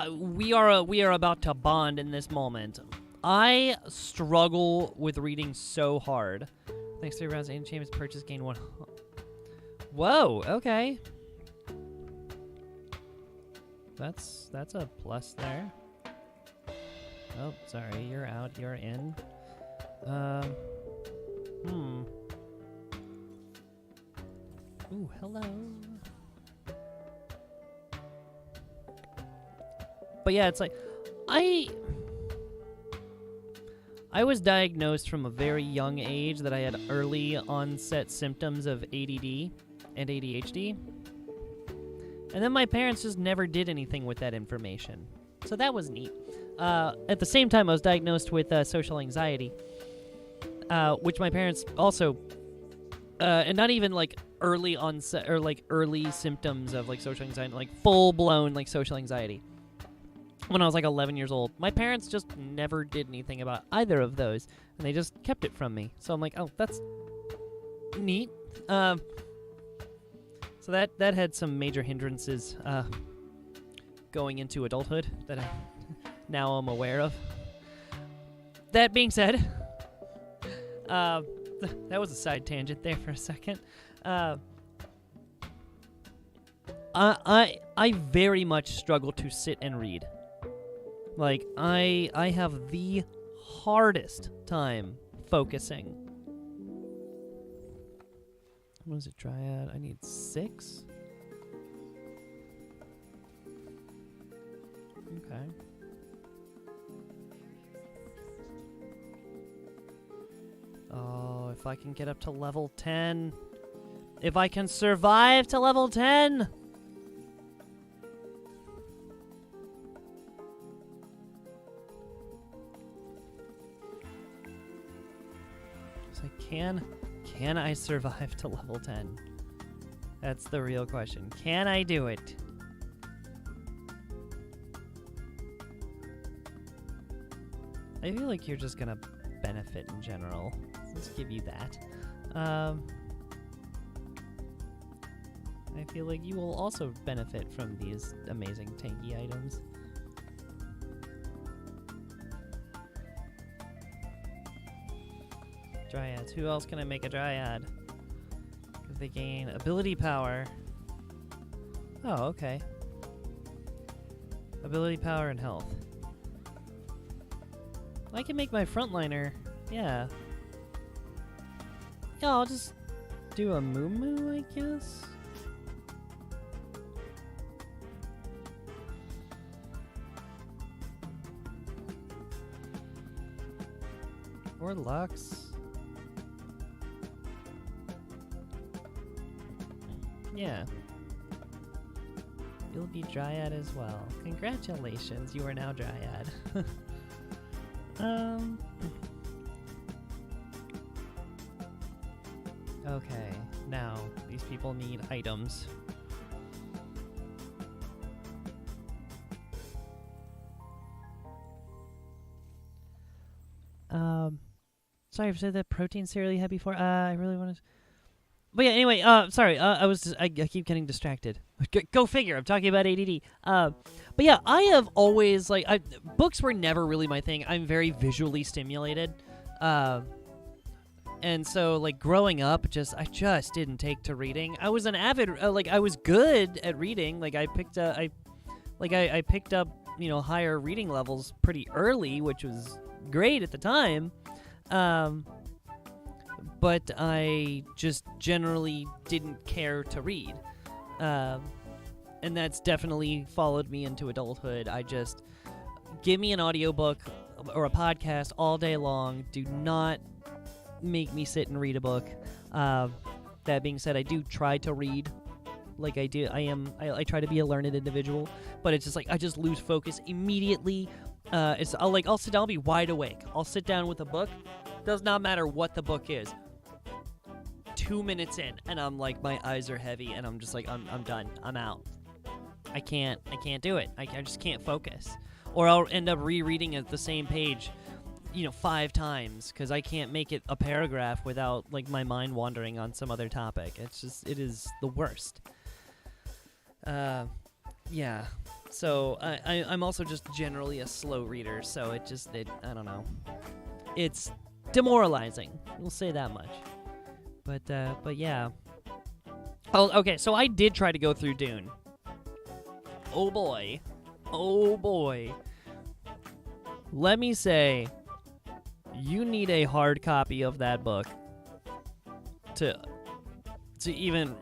Speaker 1: We are about to bond in this moment. I struggle with reading so hard. Thanks to rounds, Ancient Champions purchase gain 1. Whoa, okay. That's a plus there. Oh, sorry, you're out, you're in. Ooh, hello. But yeah, it's like, I was diagnosed from a very young age that I had early onset symptoms of ADD and ADHD. And then my parents just never did anything with that information. So that was neat. At the same time, I was diagnosed with social anxiety, which my parents also, and not even like early onset or like early symptoms of like social anxiety, like full blown like social anxiety. When I was like 11 years old, my parents just never did anything about either of those, and they just kept it from me. So I'm like, oh, that's neat. So that had some major hindrances going into adulthood that I now am aware of. That being said, that was a side tangent there for a second. I very much struggle to sit and read. Like, I have the hardest time focusing. What is it, Dryad? I need 6? Okay. Oh, if I can get up to level 10. If I can survive to level 10! Can I survive to level 10? That's the real question. Can I do it? I feel like you're just gonna benefit in general. Let's give you that. I feel like you will also benefit from these amazing tanky items. Dryads. Who else can I make a Dryad? Because they gain ability power. Oh, okay. Ability power and health. I can make my frontliner. Yeah. Yeah, I'll just do a Moo, I guess. Or Lux. Yeah. You'll be Dryad as well. Congratulations, you are now Dryad. Okay, now, these people need items. Sorry, I've said that protein cereal you had before. I really want to... But yeah, anyway, sorry, I keep getting distracted. Go figure, I'm talking about ADD. But yeah, I have always, like, books were never really my thing. I'm very visually stimulated. And so, like, growing up, I just didn't take to reading. I was an avid, I was good at reading. Like, I picked up, you know, higher reading levels pretty early, which was great at the time. But I just generally didn't care to read. And that's definitely followed me into adulthood. I just, give me an audiobook or a podcast all day long. Do not make me sit and read a book. That being said, I do try to read. Like I do, I try to be a learned individual, but it's just like I just lose focus immediately. I'll sit down, I'll be wide awake. I'll sit down with a book. Does not matter what the book is. 2 minutes in, and I'm like, my eyes are heavy, and I'm just like, I'm done. I'm out. I can't do it. I just can't focus. Or I'll end up rereading the same page, 5 times, because I can't make it a paragraph without, like, my mind wandering on some other topic. It is the worst. Yeah. So, I'm also just generally a slow reader, so I don't know. It's demoralizing. We'll say that much. But yeah. Oh, okay, so I did try to go through Dune. Oh boy. Let me say, you need a hard copy of that book to even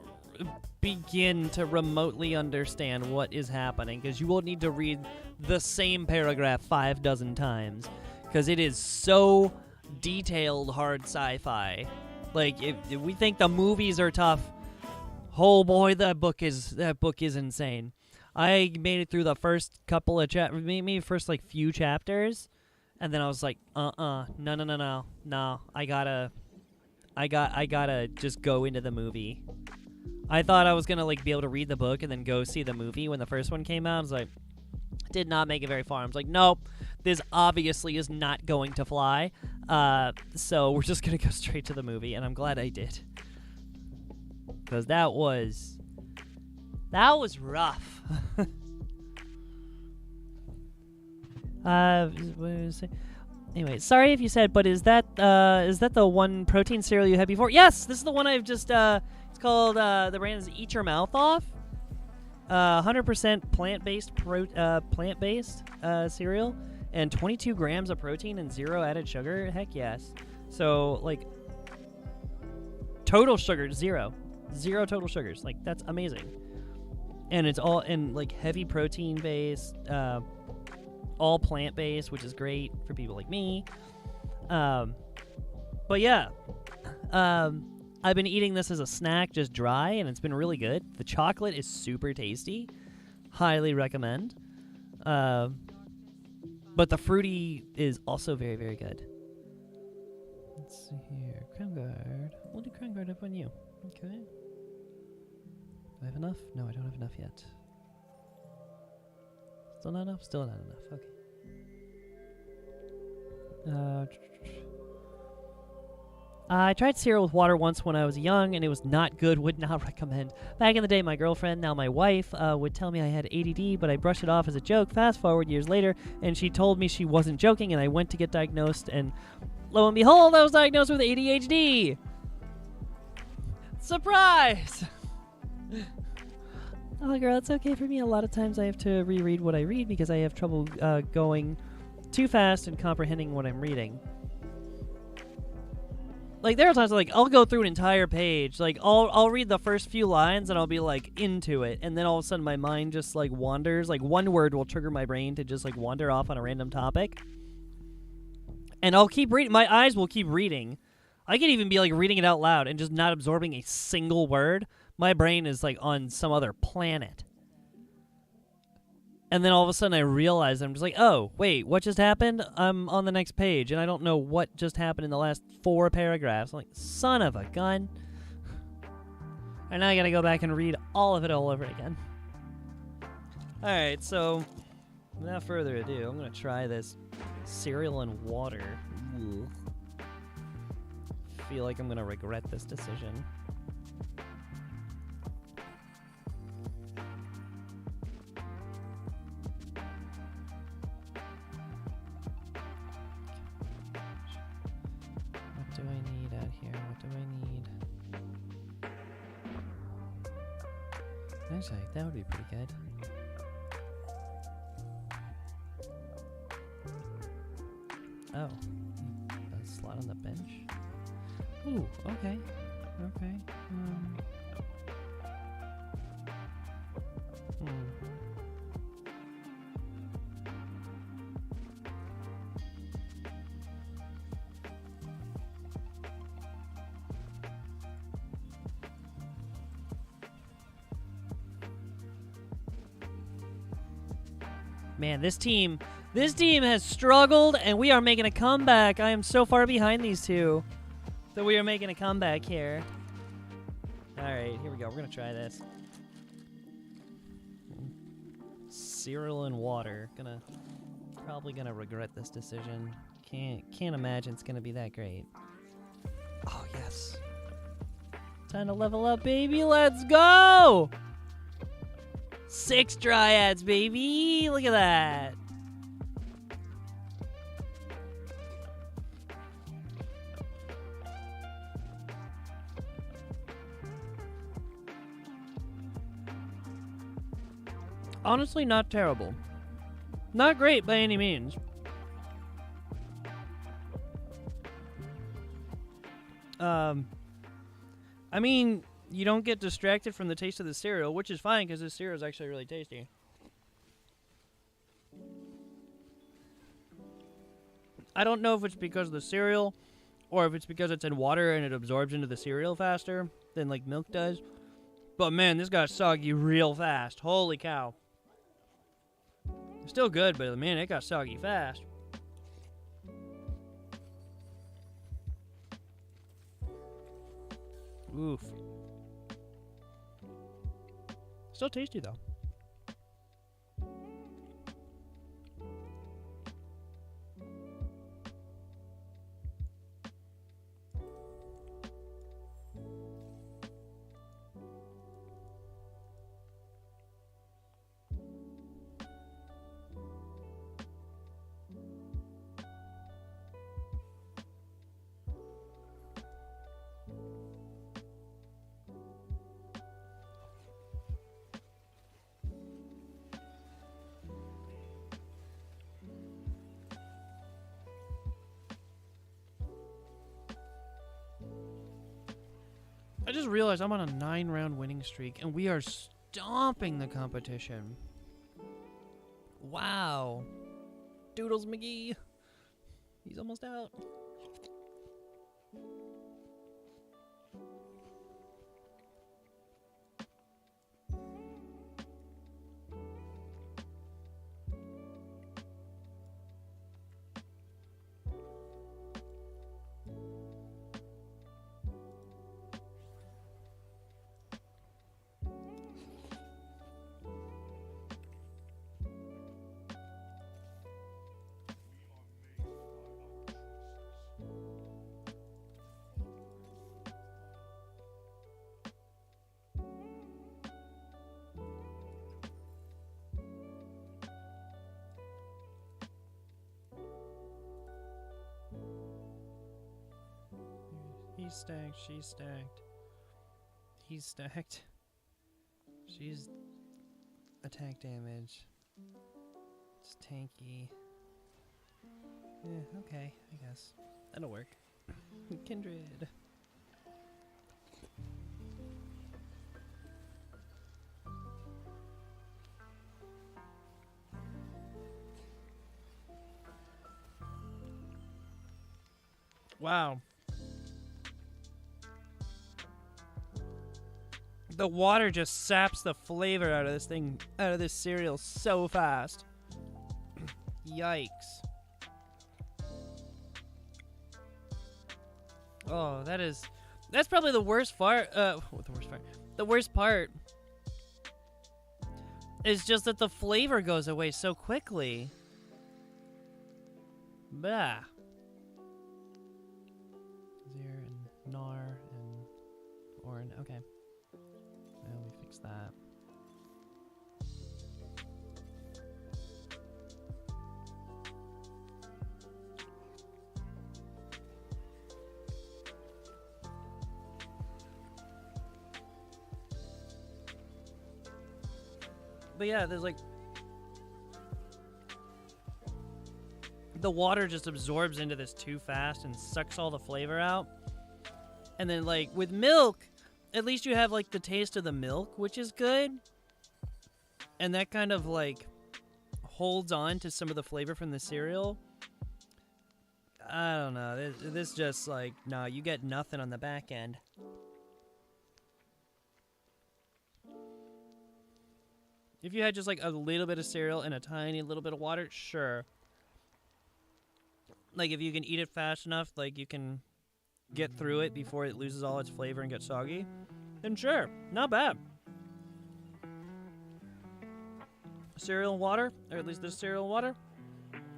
Speaker 1: begin to remotely understand what is happening, because you will need to read the same paragraph 6 times, because it is so detailed hard sci-fi. Like, if we think the movies are tough, oh boy, that book is insane. I made it through the first couple of maybe first like few chapters, and then I was like, no, I gotta just go into the movie. I thought I was gonna like be able to read the book and then go see the movie when the first one came out. I was like, did not make it very far. I was like, nope, this obviously is not going to fly. So we're just gonna go straight to the movie, and I'm glad I did, because that was rough. Anyway, sorry if you said, but is that the one protein cereal you had before? Yes, this is the one I've just. It's called the brand is Eat Your Mouth Off. 100% plant-based cereal, and 22 grams of protein and 0 added sugar. Heck yes. So like total sugar 0 total sugars. Like, that's amazing. And it's all in like heavy protein based, all plant based, which is great for people like me. But yeah, I've been eating this as a snack, just dry, and it's been really good. The chocolate is super tasty. Highly recommend. But the fruity is also very, very good. Let's see here. Crown Guard. We'll do Crown Guard up on you. Okay. Do I have enough? No, I don't have enough yet. Still not enough? Still not enough. Okay. I tried cereal with water once when I was young, and it was not good. Would not recommend. Back in the day, my girlfriend, now my wife, would tell me I had ADD, but I brushed it off as a joke. Fast forward years later, and she told me she wasn't joking, and I went to get diagnosed, and lo and behold, I was diagnosed with ADHD. Surprise! Oh, girl, it's okay for me. A lot of times I have to reread what I read because I have trouble going too fast and comprehending what I'm reading. Like, there are times like I'll go through an entire page. Like, I'll read the first few lines and I'll be like into it, and then all of a sudden my mind just like wanders. Like, one word will trigger my brain to just like wander off on a random topic, and I'll keep reading. My eyes will keep reading. I could even be like reading it out loud and just not absorbing a single word. My brain is like on some other planet. And then all of a sudden I realize, I'm just like, oh, wait, what just happened? I'm on the next page, and I don't know what just happened in the last 4 paragraphs. I'm like, son of a gun. And now I gotta go back and read all of it all over again. Alright, so without further ado, I'm gonna try this cereal and water. Ugh. Feel like I'm gonna regret this decision. What do I need out here? What do I need? Actually, that would be pretty good. Oh. A slot on the bench? Ooh, okay. Okay. Man, this team has struggled, and we are making a comeback. I am so far behind these two that we are making a comeback here. All right, here we go. We're gonna try this. Cereal and water. Probably gonna regret this decision. Can't imagine it's gonna be that great. Oh yes. Time to level up, baby. Let's go. 6 dryads, baby! Look at that! Honestly, not terrible. Not great by any means. I mean, you don't get distracted from the taste of the cereal, which is fine because this cereal is actually really tasty. I don't know if it's because of the cereal or if it's because it's in water and it absorbs into the cereal faster than like milk does. But man, this got soggy real fast. Holy cow. Still good, but man, it got soggy fast. Oof. Still tasty though. I just realized I'm on a 9-round winning streak, and we are stomping the competition. Wow. Doodles McGee. He's almost out. He's stacked, she's stacked. He's stacked. She's attack damage. It's tanky. Yeah, okay, I guess. That'll work. Kindred. Wow. The water just saps the flavor out of this thing, out of this cereal so fast. Yikes. Oh, that's probably the worst part. The worst part is just that the flavor goes away so quickly. Bah. Zir and Nar and Orin. Okay. Let me fix that. But yeah, there's like the water just absorbs into this too fast and sucks all the flavor out. And then, like, with milk, at least you have, like, the taste of the milk, which is good. And that kind of, like, holds on to some of the flavor from the cereal. I don't know. This just, like, no, you get nothing on the back end. If you had just, like, a little bit of cereal and a tiny little bit of water, sure. Like, if you can eat it fast enough, like, you can get through it before it loses all its flavor and gets soggy, then sure, not bad. Cereal and water, or at least this cereal and water,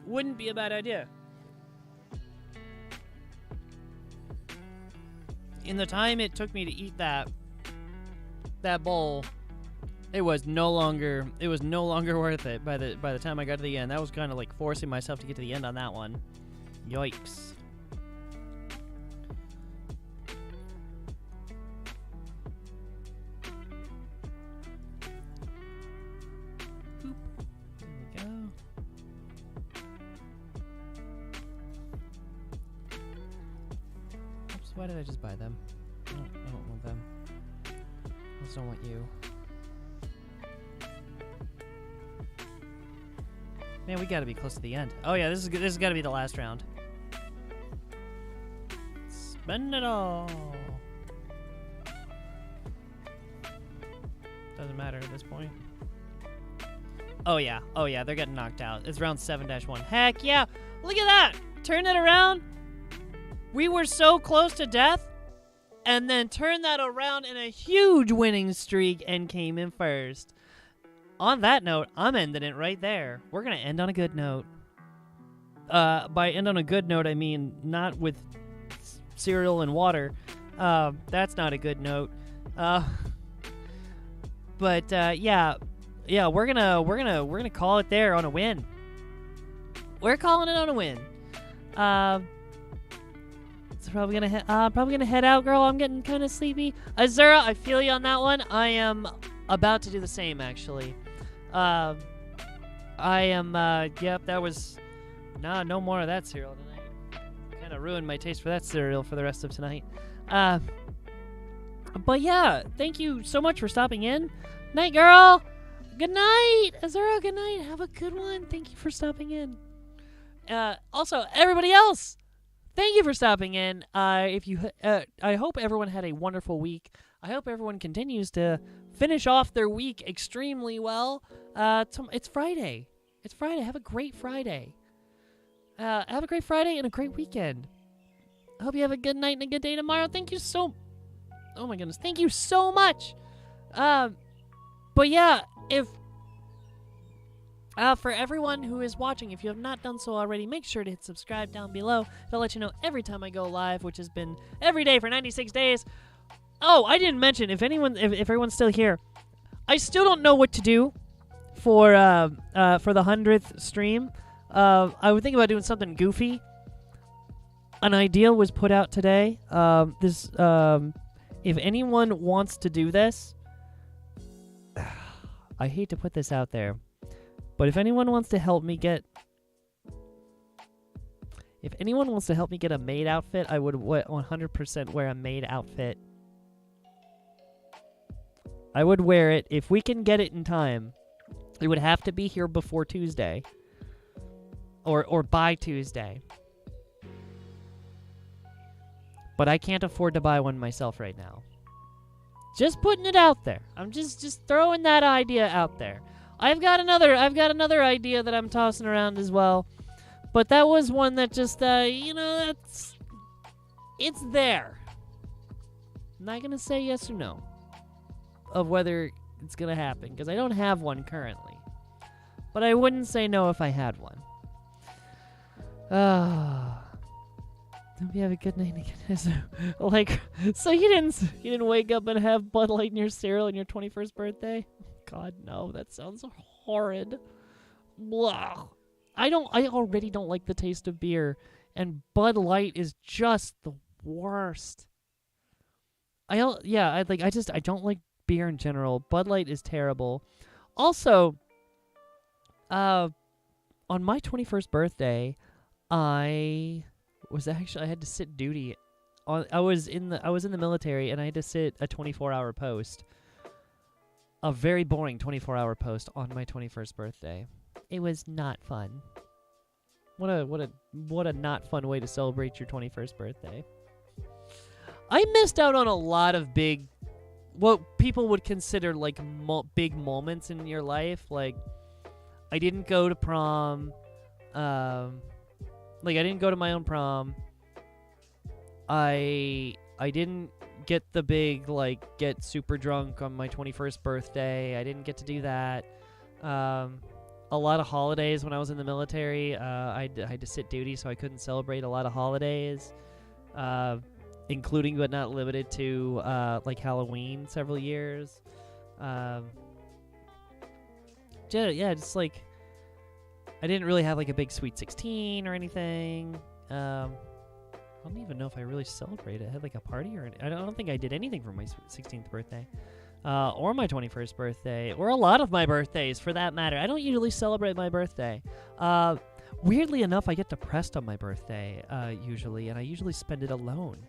Speaker 1: wouldn't be a bad idea. In the time it took me to eat that bowl, it was no longer worth it by the time I got to the end. That was kind of like forcing myself to get to the end on that one. Yikes. Boop. There we go. Oops, why did I just buy them? I don't want them. I just don't want you. Man, we gotta be close to the end. Oh yeah, this is gotta be the last round. Spend it all. Doesn't matter at this point. Oh yeah, they're getting knocked out. It's round 7-1. Heck yeah! Look at that! Turn it around. We were so close to death, and then turned that around in a huge winning streak and came in first. On that note, I'm ending it right there. We're going to end on a good note. By end on a good note, I mean not with cereal and water. That's not a good note. But yeah, we're gonna call it there on a win. We're calling it on a win. It's probably gonna head out, girl. I'm getting kind of sleepy. Azura, I feel you on that one. I am about to do the same, actually. I am, yep, that was, no more of that cereal tonight. Kind of ruined my taste for that cereal for the rest of tonight. But yeah, thank you so much for stopping in. Night, girl. Good night. Azura, good night. Have a good one. Thank you for stopping in. Also, everybody else, thank you for stopping in. I hope everyone had a wonderful week. I hope everyone continues to finish off their week extremely well. It's Friday. It's Friday. Have a great Friday. Have a great Friday and a great weekend. I hope you have a good night and a good day tomorrow. Thank you so... Oh my goodness. Thank you so much. But yeah, if... for everyone who is watching, if you have not done so already, make sure to hit subscribe down below. It'll let you know every time I go live, which has been every day for 96 days. Oh, I didn't mention, if everyone's still here, I still don't know what to do for the 100th stream. I would think about doing something goofy. An idea was put out today. If anyone wants to do this, I hate to put this out there, but if anyone wants to help me get a maid outfit, I would 100% wear a maid outfit. I would wear it. If we can get it in time, it would have to be here before Tuesday. Or by Tuesday. But I can't afford to buy one myself right now. Just putting it out there. I'm just throwing that idea out there. I've got another idea that I'm tossing around as well. But that was one that just it's there. I'm not gonna say yes or no of whether it's gonna happen, because I don't have one currently. But I wouldn't say no if I had one. Hope you have a good night again. So you didn't wake up and have Bud Light in your cereal on your 21st birthday? God, no, that sounds horrid. Blah. I already don't like the taste of beer, and Bud Light is just the worst. I don't like beer in general. Bud Light is terrible. Also, on my 21st birthday, I had to sit duty. I was in the military, and I had to sit a 24-hour post. A very boring 24-hour post on my 21st birthday. It was not fun. What a not fun way to celebrate your 21st birthday. I missed out on a lot of what people would consider like big moments in your life. Like, I didn't go to prom. I didn't go to my own prom. I didn't get the big, get super drunk on my 21st birthday. I didn't get to do that. A lot of holidays when I was in the military, I had to sit duty, so I couldn't celebrate a lot of holidays, including but not limited to, Halloween several years. Just, I didn't really have, a big Sweet 16 or anything. I don't even know if I really celebrated. I had a party I don't think I did anything for my 16th birthday, or my 21st birthday, or a lot of my birthdays for that matter. I don't usually celebrate my birthday. Weirdly enough, I get depressed on my birthday usually, and I usually spend it alone.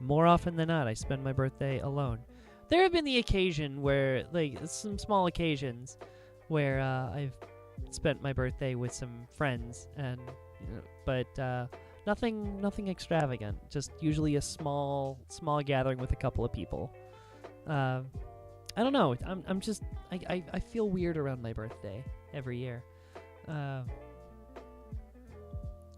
Speaker 1: More often than not, I spend my birthday alone. There have been the occasion where, some small occasions where I've spent my birthday with some friends, and but nothing extravagant. Just usually a small gathering with a couple of people. I don't know. I feel weird around my birthday every year.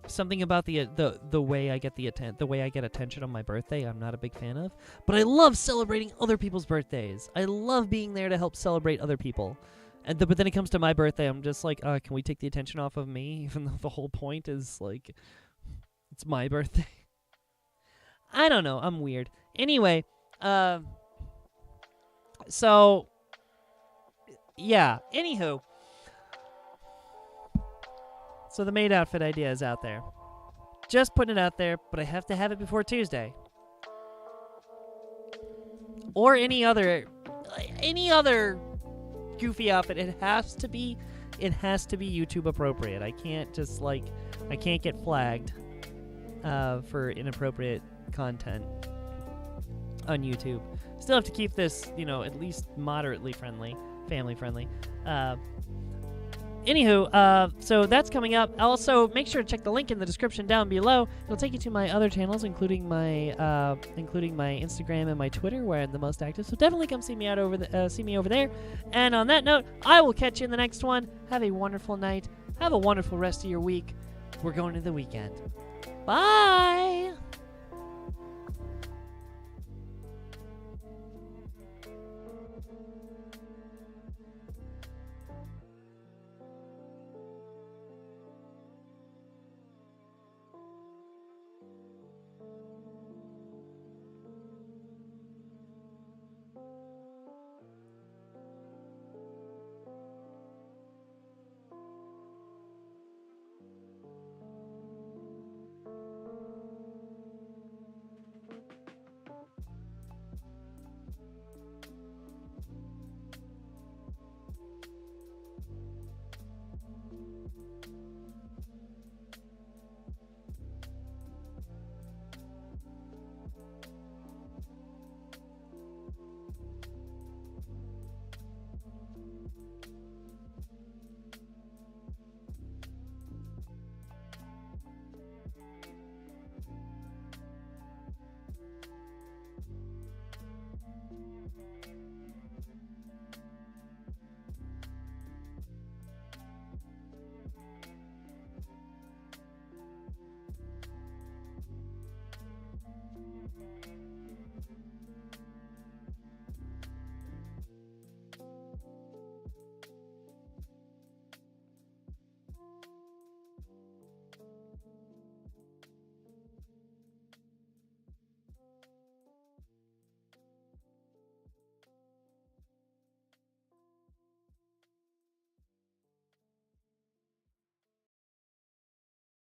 Speaker 1: Something about the way I get the way I get attention on my birthday, I'm not a big fan of. But I love celebrating other people's birthdays. I love being there to help celebrate other people. But then it comes to my birthday, I'm just like, can we take the attention off of me? Even though the whole point is, it's my birthday. I don't know. I'm weird. Anyway, so, yeah. Anywho. So the maid outfit idea is out there. Just putting it out there, but I have to have it before Tuesday. Or any other goofy outfit. It has to be YouTube appropriate. I can't just I can't get flagged for inappropriate content on YouTube. Still have to keep this, at least moderately friendly, family friendly. Anywho, so that's coming up. Also, make sure to check the link in the description down below. It'll take you to my other channels, including my Instagram and my Twitter, where I'm the most active. So definitely come see me over there. And on that note, I will catch you in the next one. Have a wonderful night. Have a wonderful rest of your week. We're going to the weekend. Bye.